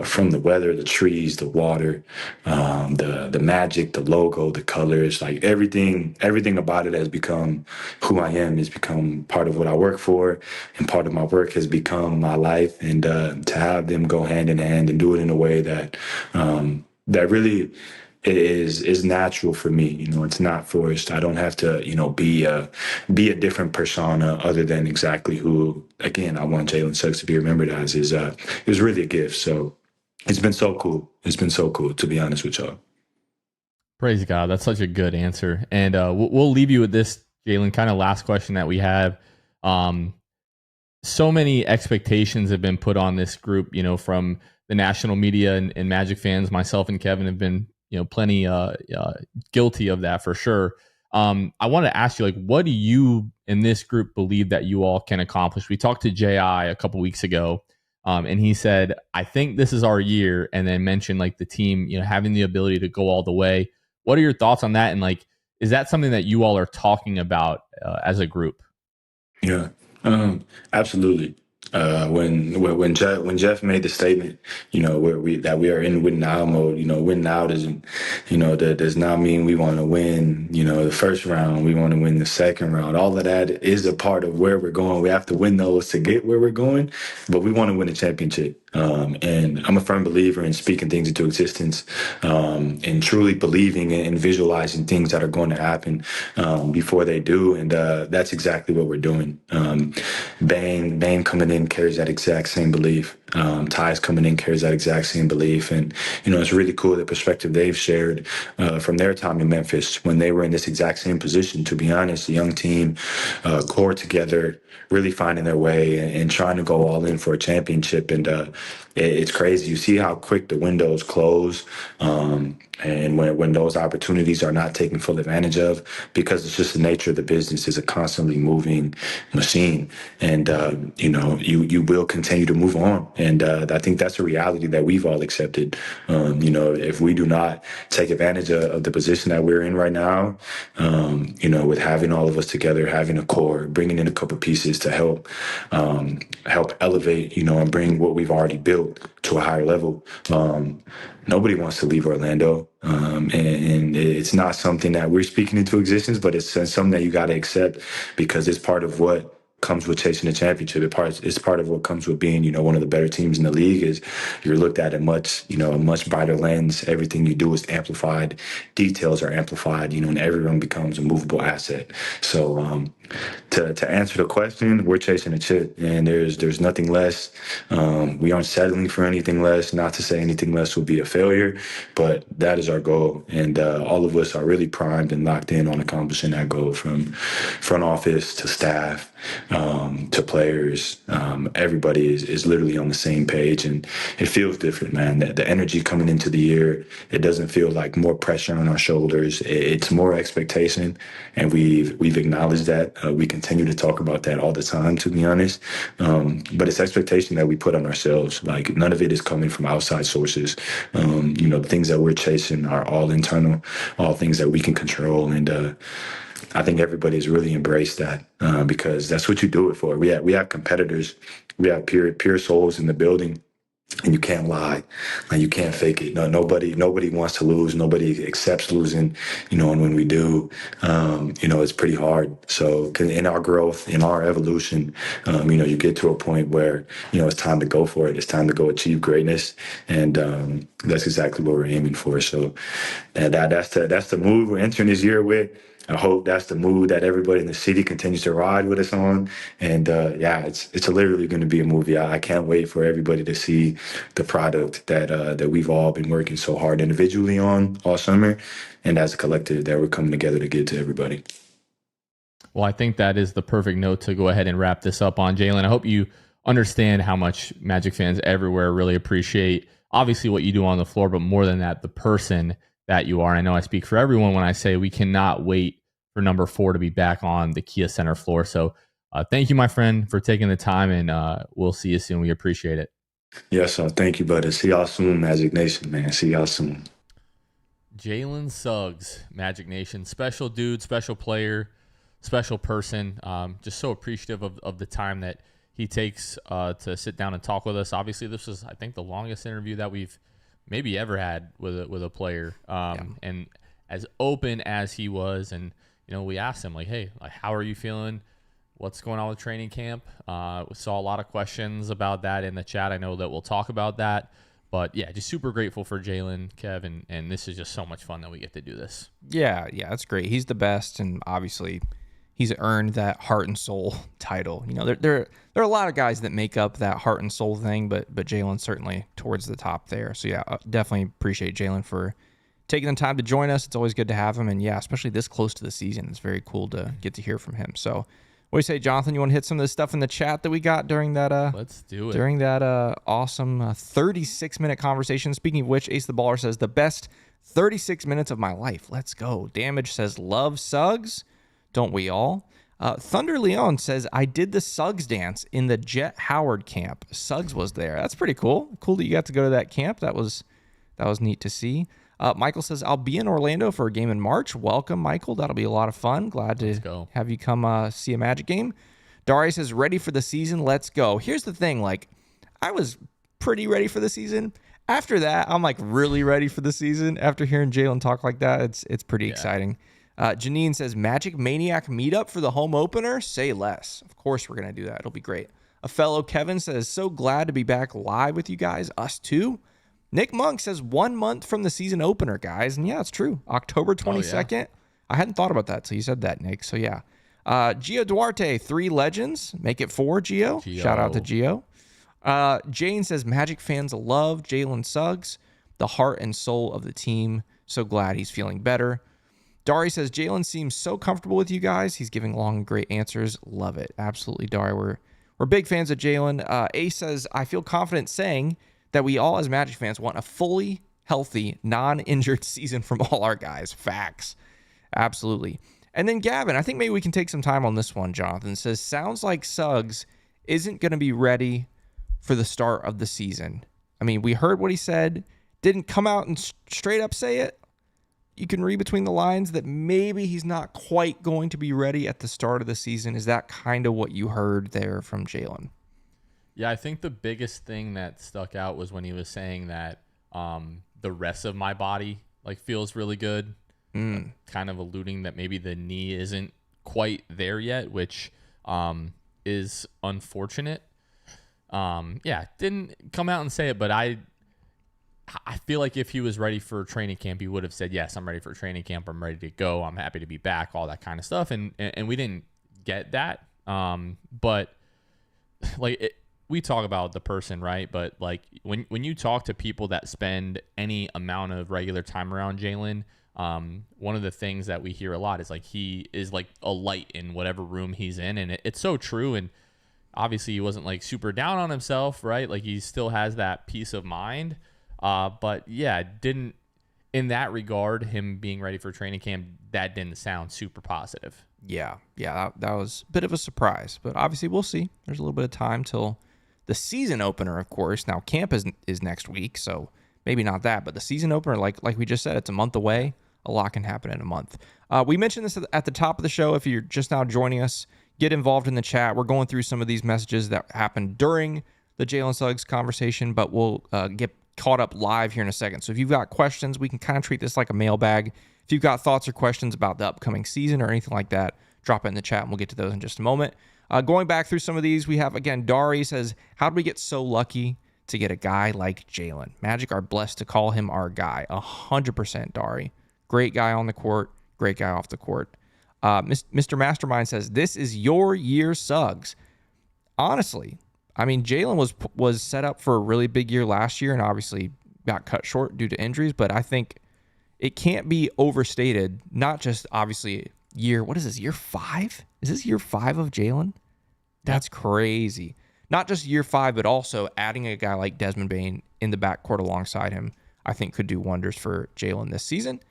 from the weather, the trees, the water, the magic, the logo, the colors, like everything about it has become who I am. Has become part of what I work for, and part of my work has become my life. And to have them go hand in hand and do it in a way that really is natural for me. It's not forced. I don't have to, be a different persona other than exactly who, again, I want Jaylen Suggs to be remembered as. Is really a gift. So it's been so cool. It's been so cool, to be honest with y'all. Praise God. That's such a good answer. And we'll leave you with this, Jalen, kind of last question that we have. So many expectations have been put on this group, from the national media and Magic fans. Myself and Kevin have been, plenty guilty of that for sure. I want to ask you, like, what do you in this group believe that you all can accomplish? We talked to J.I. a couple weeks ago, and he said, I think this is our year, and then mentioned like the team, having the ability to go all the way. What are your thoughts on that? And like, is that something that you all are talking about as a group? Yeah, absolutely. When Jeff made the statement, that we are in win now mode. Win out isn't, that does not mean we want to win. The first round, we want to win the second round. All of that is a part of where we're going. We have to win those to get where we're going, but we want to win a championship. And I'm a firm believer in speaking things into existence, and truly believing and visualizing things that are going to happen before they do. And that's exactly what we're doing. Bane coming in carries that exact same belief. Ty's coming in carries that exact same belief. And, it's really cool the perspective they've shared from their time in Memphis when they were in this exact same position. To be honest, a young team, core together, really finding their way and trying to go all in for a championship. And it's crazy. You see how quick the windows close. And when those opportunities are not taken full advantage of, because it's just the nature of the business, is a constantly moving machine, and you will continue to move on. And I think that's a reality that we've all accepted. If we do not take advantage of the position that we're in right now, with having all of us together, having a core, bringing in a couple pieces to help elevate, and bring what we've already built to a higher level. Nobody wants to leave Orlando. And it's not something that we're speaking into existence, but it's something that you got to accept, because it's part of what comes with chasing the championship. It's part of what comes with being, one of the better teams in the league. Is you're looked at a much brighter lens. Everything you do is amplified. Details are amplified, and everyone becomes a movable asset. So to answer the question, we're chasing a chip, and there's nothing less. We aren't settling for anything less. Not to say anything less will be a failure, but that is our goal. And all of us are really primed and locked in on accomplishing that goal, from front office to staff, to players. Everybody is literally on the same page, and it feels different, man. The energy coming into the year, it doesn't feel like more pressure on our shoulders. It's more expectation, and we've acknowledged that. We continue to talk about that all the time, to be honest. But it's expectation that we put on ourselves. Like, none of it is coming from outside sources. The things that we're chasing are all internal, all things that we can control, and I think everybody's really embraced that, because that's what you do it for. We have competitors, we have pure souls in the building, and you can't lie, and you can't fake it. No, nobody wants to lose. Nobody accepts losing, and when we do, it's pretty hard. So in our growth, in our evolution, you get to a point where, it's time to go for it. It's time to go achieve greatness. And that's exactly what we're aiming for. So that's the move we're entering this year with. I hope that's the mood that everybody in the city continues to ride with us on. And it's literally going to be a movie. I can't wait for everybody to see the product that we've all been working so hard individually on all summer, and as a collective that we're coming together to give to everybody. Well, I think that is the perfect note to go ahead and wrap this up on. Jaylen, I hope you understand how much Magic fans everywhere really appreciate, obviously, what you do on the floor, but more than that, the person that you are. I know I speak for everyone when I say we cannot wait for number 4 to be back on the Kia Center floor. So thank you, my friend, for taking the time, and we'll see you soon. We appreciate it. Yes, sir. Thank you, buddy. See y'all soon, Magic Nation, man. See y'all soon. Jaylen Suggs, Magic Nation. Special dude, special player, special person. Just so appreciative of the time that he takes to sit down and talk with us. Obviously, this was, I think, the longest interview that we've maybe ever had with a player. And as open as he was, and we asked him, like, hey, how are you feeling? What's going on with training camp? We saw a lot of questions about that in the chat. I know that we'll talk about that. But yeah, just super grateful for Jaylen, Kev, and this is just so much fun that we get to do this. Yeah, that's great. He's the best, and obviously he's earned that heart and soul title. There are a lot of guys that make up that heart and soul thing, but Jaylen certainly towards the top there. So yeah, definitely appreciate Jaylen for taking the time to join us. It's always good to have him, and yeah, especially this close to the season, it's very cool to get to hear from him. So what do you say, Jonathan? You want to hit some of the stuff in the chat that we got during that? Let's do it. During that awesome 36-minute conversation. Speaking of which, Ace the Baller says the best 36 minutes of my life. Let's go. Damage says love Suggs. Don't we all? Thunder Leon says, I did the Suggs dance in the Jet Howard camp. Suggs was there. That's pretty cool. Cool that you got to go to that camp. That was neat to see. Michael says, I'll be in Orlando for a game in March. Welcome, Michael. That'll be a lot of fun. Glad to have you come see a Magic game. Darius says, ready for the season. Let's go. Here's the thing. I was pretty ready for the season. After that, I'm really ready for the season. After hearing Jaylen talk like that, it's pretty exciting. Janine says, Magic Maniac meetup for the home opener? Say less. Of course we're going to do that. It'll be great. A fellow Kevin says, so glad to be back live with you guys. Us too. Nick Monk says 1 month from the season opener, guys. And yeah, it's true. October 22nd. Oh, yeah. I hadn't thought about that till you said that, Nick. So yeah. Gio Duarte, 3 legends. Make it 4, Gio. Shout out to Gio. Jane says, Magic fans love Jalen Suggs, the heart and soul of the team. So glad he's feeling better. Dari says, Jaylen seems so comfortable with you guys. He's giving long and great answers. Love it. Absolutely, Dari. We're big fans of Jaylen. Ace says, I feel confident saying that we all as Magic fans want a fully healthy, non-injured season from all our guys. Facts. Absolutely. And then Gavin, I think maybe we can take some time on this one. Jonathan says, sounds like Suggs isn't going to be ready for the start of the season. I mean, we heard what he said. Didn't come out and straight up say it. You can read between the lines that maybe he's not quite going to be ready at the start of the season. Is that kind of what you heard there from Jaylen? Yeah, I think the biggest thing that stuck out was when he was saying that the rest of my body feels really good, kind of alluding that maybe the knee isn't quite there yet, which is unfortunate. Didn't come out and say it, but I feel like if he was ready for training camp, he would have said, yes, I'm ready for training camp. I'm ready to go. I'm happy to be back, all that kind of stuff. And we didn't get that. But we talk about the person, right? But when you talk to people that spend any amount of regular time around Jaylen, one of the things that we hear a lot is he is like a light in whatever room he's in. And it's so true. And obviously he wasn't super down on himself, right? He still has that peace of mind. But yeah, didn't, in that regard, him being ready for training camp, that didn't sound super positive. Yeah, that was a bit of a surprise, but obviously we'll see. There's a little bit of time till the season opener, of course. Now camp is next week, so maybe not that, but the season opener, like we just said, it's a month away. A lot can happen in a month. We mentioned this at the top of the show. If you're just now joining us, get involved in the chat. We're going through some of these messages that happened during the Jaylen Suggs conversation, but we'll get caught up live here in a second. So if you've got questions, we can kind of treat this like a mailbag. If you've got thoughts or questions about the upcoming season or anything like that, drop it in the chat and we'll get to those in just a moment. Going back through some of these, we have, again, Dari says, how did we get so lucky to get a guy like Jaylen? Magic are blessed to call him our guy. 100% Dari. Great guy on the court, great guy off the court. Mr. Mastermind says, this is your year, Suggs. Honestly, I mean, Jaylen was set up for a really big year last year and obviously got cut short due to injuries, but I think it can't be overstated, not just obviously year 5? Is this year 5 of Jaylen? That's crazy. Not just year 5, but also adding a guy like Desmond Bane in the backcourt alongside him, I think could do wonders for Jaylen this season.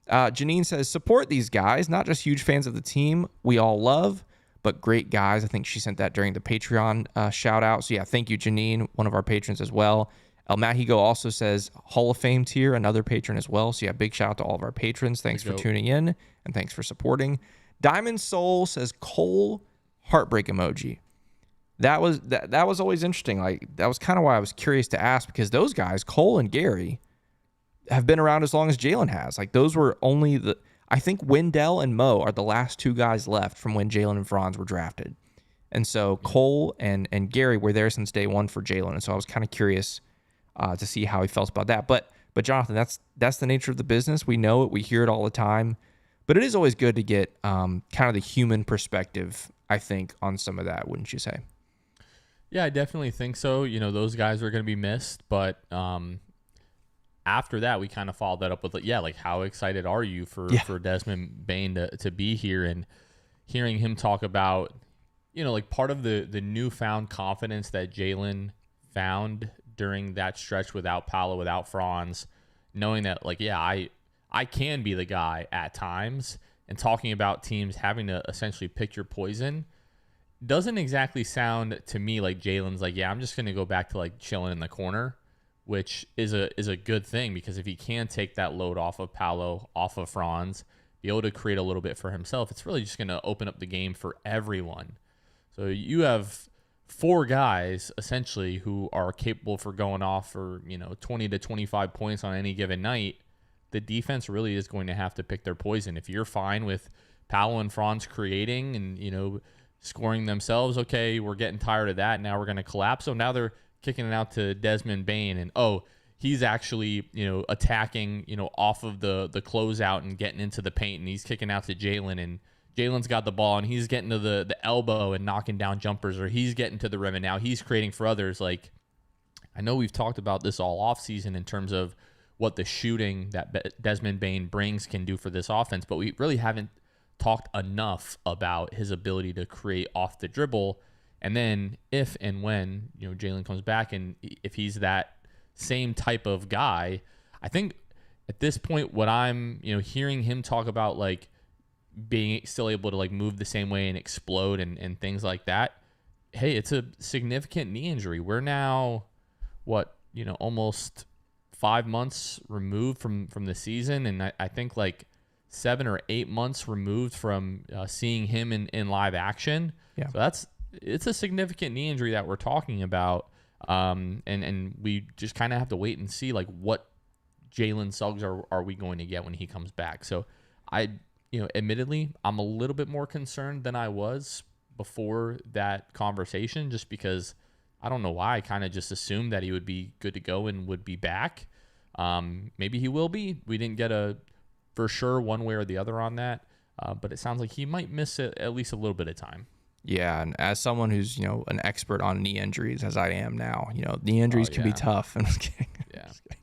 Janine says, support these guys, not just huge fans of the team we all love, but great guys. I think she sent that during the Patreon shout out. So yeah, thank you, Janine, one of our patrons as well. El Mahigo also says Hall of Fame tier, another patron as well. So yeah, big shout out to all of our patrons. Thanks for tuning in and thanks for supporting. Diamond Soul says Cole heartbreak emoji. That was always interesting. That was kind of why I was curious to ask, because those guys, Cole and Gary, have been around as long as Jaylen has. Those were only I think Wendell and Mo are the last two guys left from when Jaylen and Franz were drafted. And so Cole and Gary were there since day one for Jaylen. And so I was kind of curious to see how he felt about that. But Jonathan, that's the nature of the business. We know it. We hear it all the time. But it is always good to get kind of the human perspective, I think, on some of that, wouldn't you say? Yeah, I definitely think so. Those guys are going to be missed. But after that, we kind of followed that up with, how excited are you for Desmond Bane to be here, and hearing him talk about, part of the newfound confidence that Jaylen found during that stretch without Paolo, without Franz, knowing that, I can be the guy at times, and talking about teams having to essentially pick your poison doesn't exactly sound to me like Jaylen's I'm just going to go back to chilling in the corner, which is a good thing, because if he can take that load off of Paolo, off of Franz, be able to create a little bit for himself, it's really just going to open up the game for everyone. So you have 4 guys essentially who are capable for going off for 20 to 25 points on any given night. The defense really is going to have to pick their poison. If you're fine with Paolo and Franz creating and scoring themselves, okay, we're getting tired of that. Now we're going to collapse. So now they're kicking it out to Desmond Bane, and he's actually attacking off of the closeout and getting into the paint, and he's kicking out to Jaylen, and Jaylen's got the ball and he's getting to the elbow and knocking down jumpers, or he's getting to the rim and now he's creating for others. I know we've talked about this all off season in terms of what the shooting that Desmond Bane brings can do for this offense, but we really haven't talked enough about his ability to create off the dribble. And then if and when Jaylen comes back, and if he's that same type of guy, I think at this point, what I'm, hearing him talk about like being still able to like move the same way and explode and things like that. Hey, it's a significant knee injury. We're now almost 5 months removed from the season. And I think like 7 or 8 months removed from seeing him in live action. Yeah. So it's a significant knee injury that we're talking about. And we just kind of have to wait and see like what Jalen Suggs are we going to get when he comes back. So admittedly, I'm a little bit more concerned than I was before that conversation, just because I don't know why I kind of just assumed that he would be good to go and would be back. Maybe he will be. We didn't get a for sure one way or the other on that, but it sounds like he might miss at least a little bit of time. Yeah, and as someone who's an expert on knee injuries, as I am now, knee injuries can be tough. I'm just kidding. Yeah. Just kidding.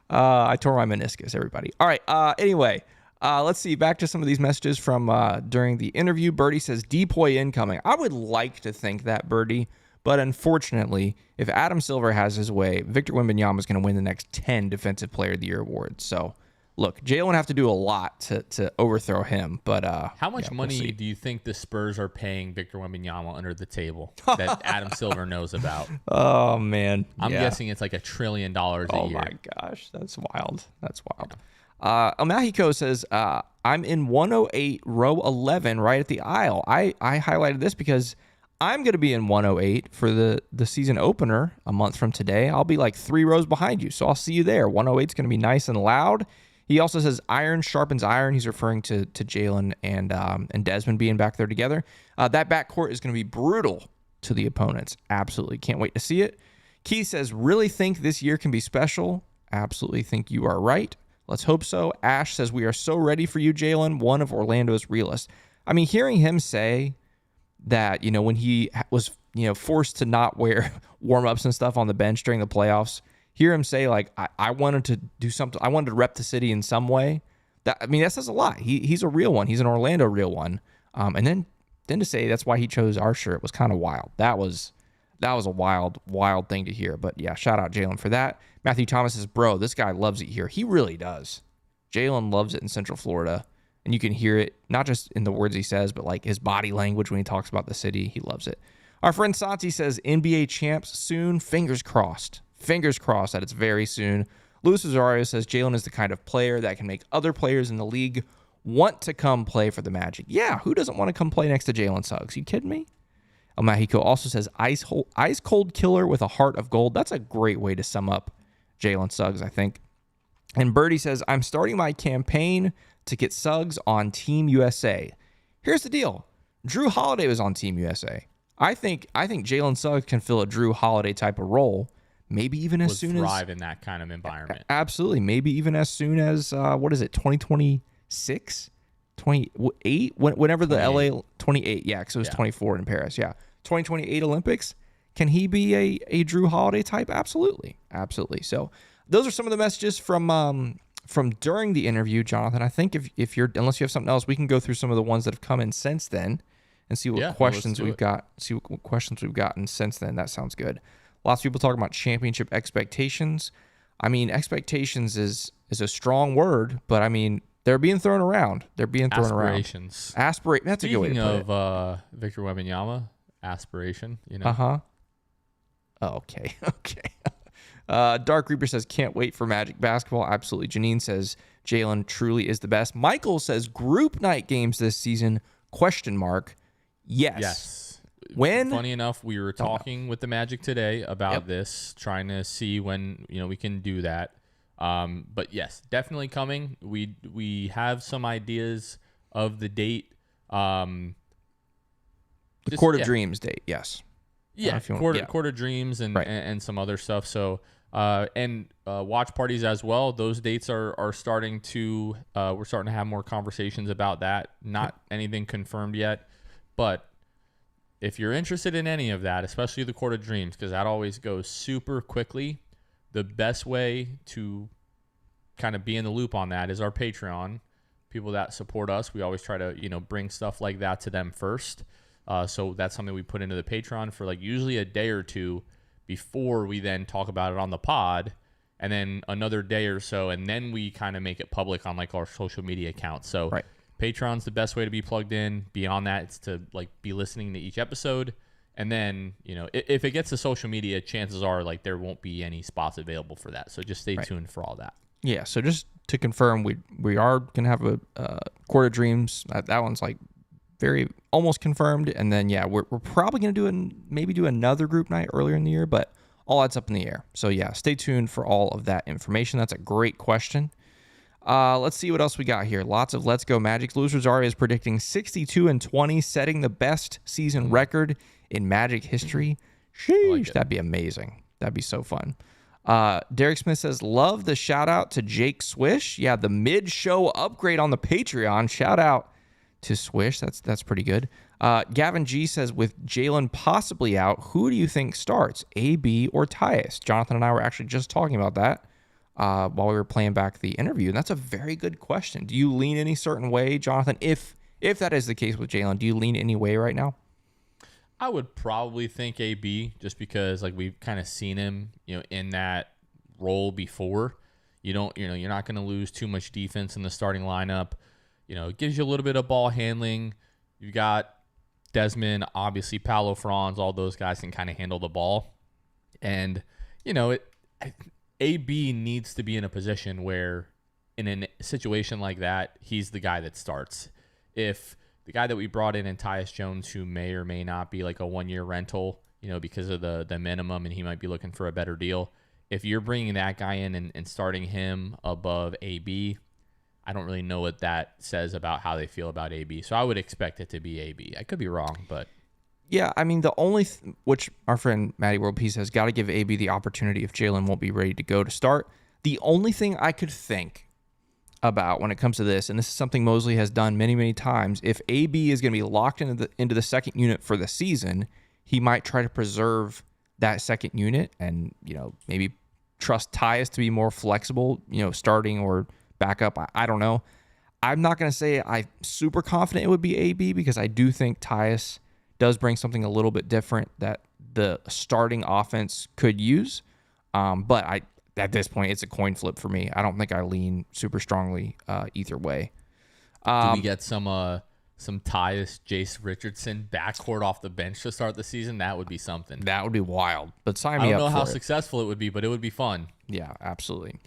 I tore my meniscus, everybody. All right. Anyway, let's see. Back to some of these messages from during the interview. Birdie says, Depoy incoming. I would like to think that, Birdie, but unfortunately, if Adam Silver has his way, Victor Wembanyama is going to win the next 10 Defensive Player of the Year awards. So, look, Jalen have to do a lot to overthrow him. But how much money do you think the Spurs are paying Victor Wembanyama under the table that Adam Silver knows about? Oh, man. I'm guessing it's like $1 trillion a year. Oh, my gosh. That's wild. That's wild. Mahiko says, I'm in 108, row 11, right at the aisle. I highlighted this because I'm going to be in 108 for the season opener a month from today. I'll be like 3 rows behind you, so I'll see you there. 108 is going to be nice and loud. He also says iron sharpens iron. He's referring to Jalen and Desmond being back there together. That backcourt is going to be brutal to the opponents. Absolutely. Can't wait to see it. Keith says, really think this year can be special? Absolutely think you are right. Let's hope so. Ash says, we are so ready for you, Jalen, one of Orlando's realists. I mean, hearing him say that, when he was, forced to not wear warm-ups and stuff on the bench during the playoffs, hear him say, like, I wanted to do something. I wanted to rep the city in some way. That says a lot. He's a real one. He's an Orlando real one. And then to say that's why he chose our shirt was kind of wild. That was a wild thing to hear. But yeah, shout out Jalen for that. Matthew Thomas says, bro, this guy loves it here. He really does. Jalen loves it in Central Florida. And you can hear it, not just in the words he says, but like his body language when he talks about the city. He loves it. Our friend Santi says, NBA champs soon. Fingers crossed. Fingers crossed that it's very soon. Luis Rosario says, Jalen is the kind of player that can make other players in the league want to come play for the Magic. Yeah, who doesn't want to come play next to Jalen Suggs? You kidding me? El Mahiko also says, ice cold killer with a heart of gold. That's a great way to sum up Jalen Suggs, I think. And Birdie says, I'm starting my campaign to get Suggs on Team USA. Here's the deal. Drew Holiday was on Team USA. I think Jalen Suggs can fill a Drew Holiday type of role, maybe even as soon as... thrive in that kind of environment. Absolutely. Maybe even as soon as, 2026? 28? Whenever the 28. LA... 28, yeah, because it was 24 in Paris, yeah. 2028 Olympics. Can he be a Drew Holiday type? Absolutely. Absolutely. So those are some of the messages from during the interview, Jonathan. I think if you're, unless you have something else, we can go through some of the ones that have come in since then and see what questions we've got. See what questions we've gotten since then. That sounds good. Lots of people talking about championship expectations. I mean, expectations is a strong word, but I mean, they're being thrown around. That's Aspirations. a good way to put it. Speaking of Victor Wembanyama, aspiration, Uh-huh. Oh, okay. Dark Reaper says, can't wait for Magic basketball. Absolutely. Janine says, Jalen truly is the best. Michael says, group night games this season, ? Yes. When? Funny enough, we were talking with the Magic today about this, trying to see when we can do that. But yes, definitely coming. We have some ideas of the date. The Court of Dreams date, yes. Yeah, Court of Dreams and some other stuff. So and watch parties as well. Those dates are starting to we're starting to have more conversations about that. Not anything confirmed yet, but if you're interested in any of that, especially the Court of Dreams, because that always goes super quickly, the best way to kind of be in the loop on that is our Patreon. People that support us, we always try to bring stuff like that to them first. So that's something we put into the Patreon for like usually a day or two before we then talk about it on the pod. and then another day or so, and then we kind of make it public on like our social media accounts. So Right. Patreon's the best way to be plugged in. Beyond that, it's to like be listening to each episode. And then, if it gets to social media, chances are like there won't be any spots available for that. So just stay tuned for all that. Yeah. So just to confirm, we are gonna have a Court of Dreams. That one's like very almost confirmed. And then we're probably gonna do another group night earlier in the year, but all that's up in the air. So stay tuned for all of that information. That's a great question. Let's see what else we got here. Lots of Let's Go Magic. Luis Rosario is predicting 62-20, setting the best season record in Magic history. Sheesh, that'd be amazing. That'd be so fun. Derek Smith says, love the shout out to Jake Swish. Yeah, the mid-show upgrade on the Patreon. Shout out to Swish. That's pretty good. Gavin G says, with Jalen possibly out, who do you think starts, AB or Tyus? Jonathan and I were actually just talking about that while we were playing back the interview, and that's a very good question. Do you lean any certain way, Jonathan? If that is the case with Jalen, do you lean any way right now? I would probably think AB, just because like we've kind of seen him, in that role before. You're not going to lose too much defense in the starting lineup. It gives you a little bit of ball handling. You've got Desmond, obviously Paolo, Franz, all those guys can kind of handle the ball. And, AB needs to be in a position where in a situation like that, he's the guy that starts. If the guy that we brought in Tyus Jones, who may or may not be like a 1-year rental, because of the minimum, and he might be looking for a better deal. If you're bringing that guy in and starting him above AB, I don't really know what that says about how they feel about AB. So I would expect it to be AB. I could be wrong, but... Yeah, I mean, the only which our friend Matty World Peace has got to give AB the opportunity if Jalen won't be ready to go to start. The only thing I could think about when it comes to this, and this is something Mosley has done many, many times, if AB is going to be locked into the second unit for the season, he might try to preserve that second unit and, maybe trust Tyus to be more flexible, starting or backup. I don't know. I'm not going to say I'm super confident it would be AB because I do think Tyus does bring something a little bit different that the starting offense could use. But at this point, it's a coin flip for me. I don't think I lean super strongly either way. Do we get some Tyus, Jace Richardson backcourt off the bench to start the season? That would be something. That would be wild. But sign me up for it. I don't know how successful it would be, but it would be fun. Yeah, absolutely.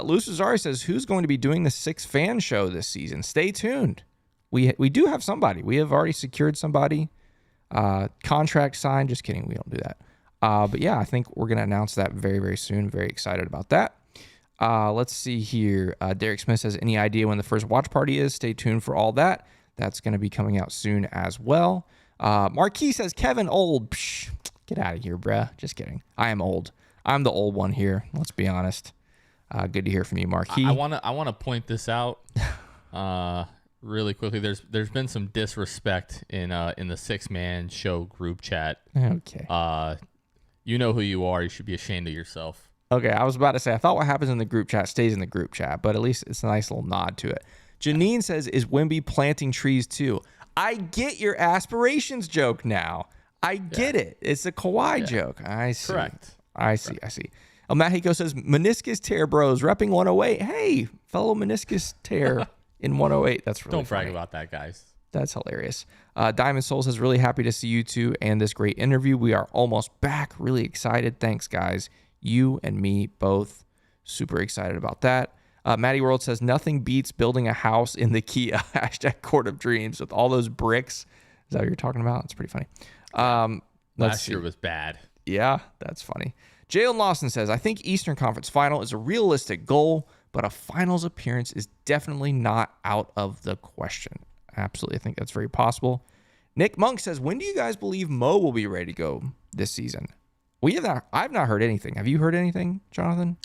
Luis Rosario says, who's going to be doing the 6 fan show this season? Stay tuned. We do have somebody. We have already secured somebody. Contract signed. Just kidding. We don't do that. But yeah, I think we're going to announce that very, very soon. Very excited about that. Let's see here. Derek Smith says, any idea when the first watch party is? Stay tuned for all that. That's going to be coming out soon as well. Marquis says, Kevin old. Psh, get out of here, bruh. Just kidding. I am old. I'm the old one here. Let's be honest. Good to hear from you, Marquis. I want to point this out really quickly. There's been some disrespect in the 6-man show group chat. Okay. You know who you are. You should be ashamed of yourself. Okay, I was about to say, I thought what happens in the group chat stays in the group chat, but at least it's a nice little nod to it. Janine says, is Wemby planting trees too? I get your aspirations joke now. I get it. It's a Kawhi joke. I see. Correct. I see. Matt Hiko says, meniscus tear bros, repping 108. Hey, fellow meniscus tear in 108. That's really Don't brag funny. about that, guys. That's hilarious. Diamond Soul says, really happy to see you two and this great interview. We are almost back. Really excited. Thanks, guys. You and me both super excited about that. Matty World says, nothing beats building a house in the Kia. # Court of Dreams with all those bricks. Is that what you're talking about? That's pretty funny. Last year was bad. Yeah, that's funny. Jalen Lawson says, I think Eastern Conference Final is a realistic goal, but a finals appearance is definitely not out of the question. Absolutely. I think that's very possible. Nick Monk says, when do you guys believe Mo will be ready to go this season? I've not heard anything. Have you heard anything, Jonathan?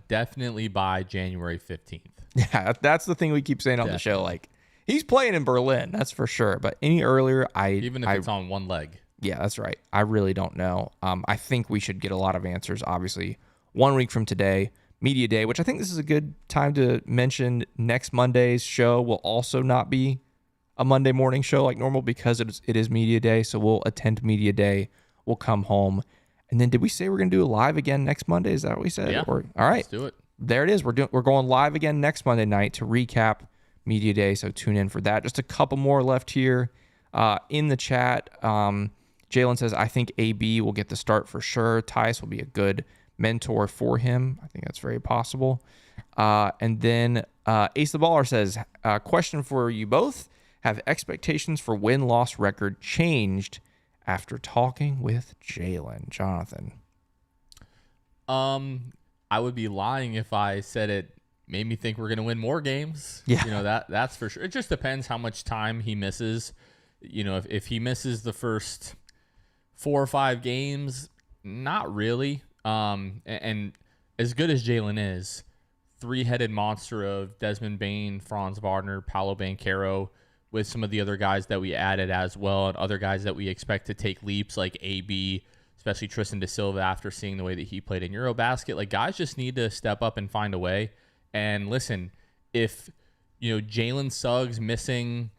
Definitely by January 15th. Yeah, that's the thing we keep saying on the show. Like, he's playing in Berlin, that's for sure. But any earlier, even if it's on one leg. Yeah, that's right. I really don't know. I think we should get a lot of answers, obviously. 1 week from today, Media Day, which I think this is a good time to mention. Next Monday's show will also not be a Monday morning show like normal because it is Media Day. So we'll attend Media Day. We'll come home And then did we say we're going to do a live again next Monday? Is that what we said? Yeah. All right. Let's do it. There it is. We're going live again next Monday night to recap Media Day. So tune in for that. Just a couple more left here in the chat. Jalen says, I think AB will get the start for sure. Tice will be a good mentor for him. I think that's very possible. And then Ace the Baller says, question for you both. Have expectations for win-loss record changed after talking with Jalen? Jonathan. I would be lying if I said it made me think we're going to win more games. Yeah. That's for sure. It just depends how much time he misses. If he misses the first 4 or 5 games, not really. And as good as Jalen is, three-headed monster of Desmond Bain, Franz Wagner, Paolo Banchero, with some of the other guys that we added as well, and other guys that we expect to take leaps like AB, especially Tristan Da Silva after seeing the way that he played in Eurobasket. Like, guys just need to step up and find a way. And listen, if Jalen Suggs missing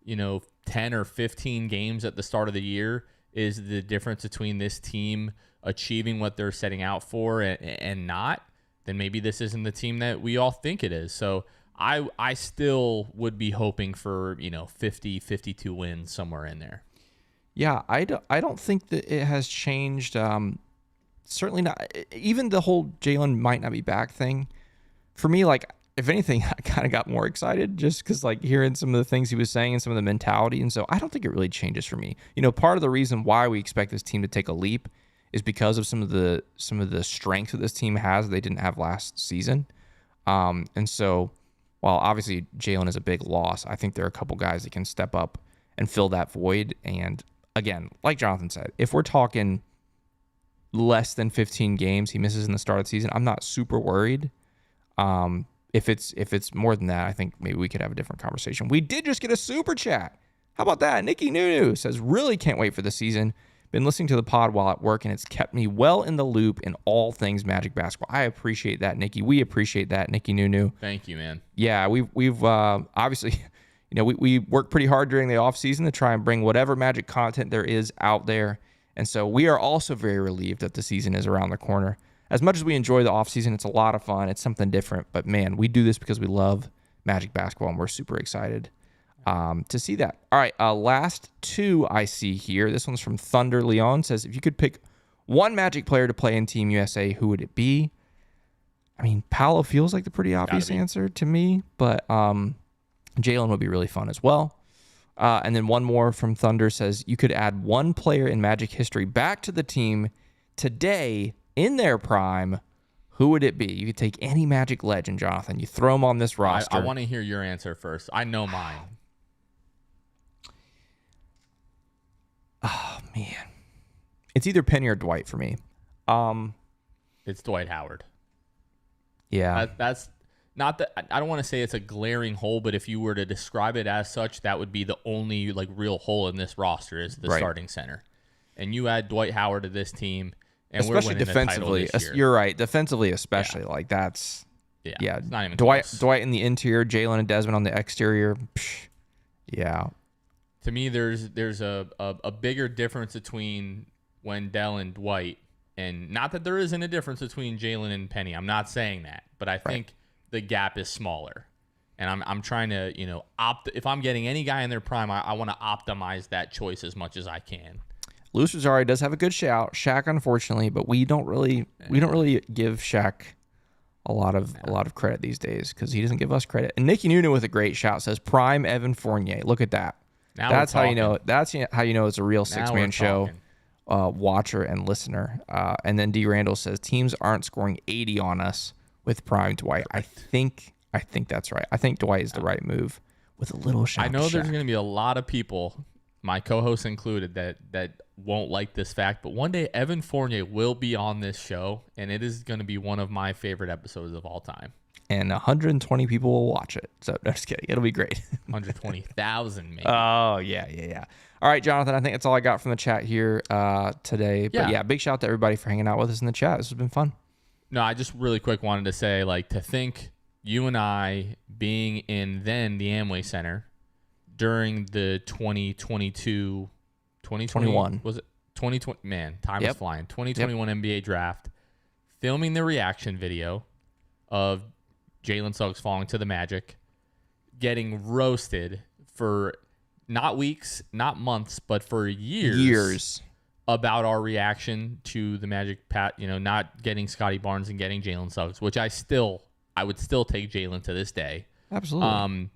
10 or 15 games at the start of the year is the difference between this team achieving what they're setting out for and not, then maybe this isn't the team that we all think it is. So I still would be hoping for 50, 52 wins somewhere in there. Yeah, I don't think that it has changed. Certainly not. Even the whole Jalen might not be back thing. For me, like, if anything, I kind of got more excited just because, like, hearing some of the things he was saying and some of the mentality. And so I don't think it really changes for me. Part of the reason why we expect this team to take a leap is because of some of the strength that this team has they didn't have last season. And so while obviously Jalen is a big loss, I think there are a couple guys that can step up and fill that void. And again, like Jonathan said, if we're talking less than 15 games he misses in the start of the season, I'm not super worried. If it's more than that, I think maybe we could have a different conversation. We did just get a super chat. How about that? Nikki Nunu says, really can't wait for the season. Been listening to the pod while at work, and it's kept me well in the loop in all things Magic basketball. I appreciate that, Nikki. We appreciate that, Nikki Nunu. Thank you, man. Yeah, we've obviously, we work pretty hard during the off season to try and bring whatever Magic content there is out there, and so we are also very relieved that the season is around the corner. As much as we enjoy the off season, it's a lot of fun. It's something different, but man, we do this because we love Magic basketball, and we're super excited to see that. All right, last two I see here. This one's from Thunder Leon. Says, if you could pick one Magic player to play in Team USA, who would it be? I mean, Paolo feels like the pretty obvious answer to me, but Jalen would be really fun as well. And then one more from Thunder says, you could add one player in Magic history back to the team today in their prime. Who would it be? You could take any Magic legend, Jonathan. You throw them on this roster. I want to hear your answer first. I know mine. Oh, man. It's either Penny or Dwight for me. It's Dwight Howard. Yeah. That's not that I don't want to say it's a glaring hole, but if you were to describe it as such, that would be the only real hole in this roster is the starting center. And you add Dwight Howard to this team, and especially we're winning defensively. the title this year. You're right. Defensively, especially that's it's not even Dwight. close. Dwight in the interior, Jalen and Desmond on the exterior. Yeah. To me, there's a bigger difference between Wendell and Dwight, and not that there isn't a difference between Jalen and Penny. I'm not saying that, but I think the gap is smaller, and I'm trying to if I'm getting any guy in their prime, I want to optimize that choice as much as I can. Luis Rosario does have a good shout. Shaq, unfortunately, but we don't really give Shaq a lot of credit these days because he doesn't give us credit. And Nikki Nunu with a great shout says prime Evan Fournier. Look at that. Now that's how you know. That's how you know it's a real six-man show. Talking. Watcher and listener. And then D Randall says teams aren't scoring 80 on us with prime Dwight. I think that's right. I think Dwight is the right move with a little shout. I know there's going to be a lot of people, my co-hosts included, that won't like this fact, but one day Evan Fournier will be on this show, and it is going to be one of my favorite episodes of all time. And 120 people will watch it. So, no, just kidding. It'll be great. 120,000 maybe. Oh, yeah. All right, Jonathan, I think that's all I got from the chat here today. But yeah, big shout out to everybody for hanging out with us in the chat. This has been fun. No, I just really quick wanted to say, to think you and I being in then the Amway Center during the 2021 was it 2020, man, time is flying. 2021 NBA draft, filming the reaction video of Jalen Suggs falling to the Magic, getting roasted for not weeks, not months, but for years about our reaction to the Magic, not getting Scotty Barnes and getting Jalen Suggs, which I would still take Jalen to this day. Absolutely.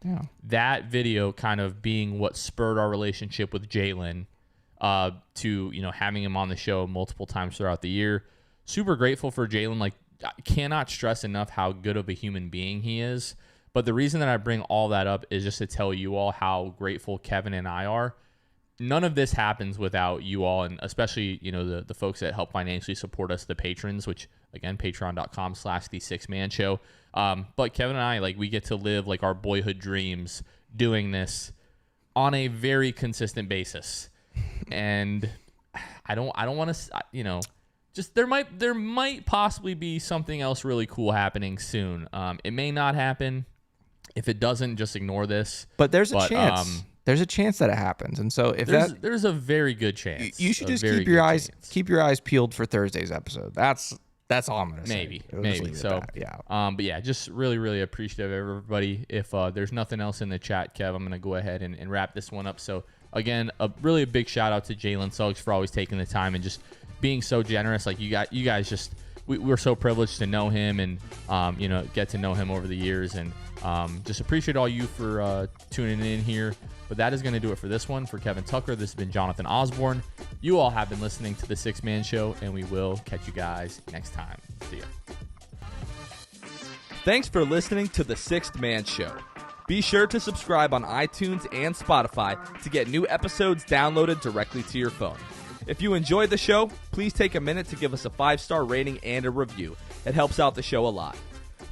That video kind of being what spurred our relationship with Jalen to, having him on the show multiple times throughout the year. Super grateful for Jalen. Like, I cannot stress enough how good of a human being he is. But the reason that I bring all that up is just to tell you all how grateful Kevin and I are. None of this happens without you all, and especially, the folks that help financially support us, the patrons, which, again, patreon.com/the6man-show. But Kevin and I, we get to live, our boyhood dreams doing this on a very consistent basis. And I don't want to, just there might possibly be something else really cool happening soon. It may not happen. If it doesn't, just ignore this. But there's a chance. There's a chance that it happens, and so if there's a very good chance. You should just keep your eyes peeled for Thursday's episode. That's all I'm gonna say. Maybe. So but yeah, just really, really appreciative of everybody. If there's nothing else in the chat, Kev, I'm gonna go ahead and wrap this one up. So again, a big shout out to Jalen Suggs for always taking the time and just being so generous. You guys just we're so privileged to know him and get to know him over the years, and just appreciate all you for tuning in here. But that is going to do it for this one. For Kevin Tucker, this has been Jonathan Osborne. You all have been listening to The Sixth Man Show, and we will catch you guys next time. See ya. Thanks for listening to The Sixth Man Show. Be sure to subscribe on iTunes and Spotify to get new episodes downloaded directly to your phone. If you enjoyed the show, please take a minute to give us a 5-star rating and a review. It helps out the show a lot.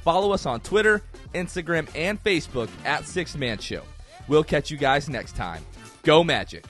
Follow us on Twitter, Instagram, and Facebook at Sixth Man Show. We'll catch you guys next time. Go Magic!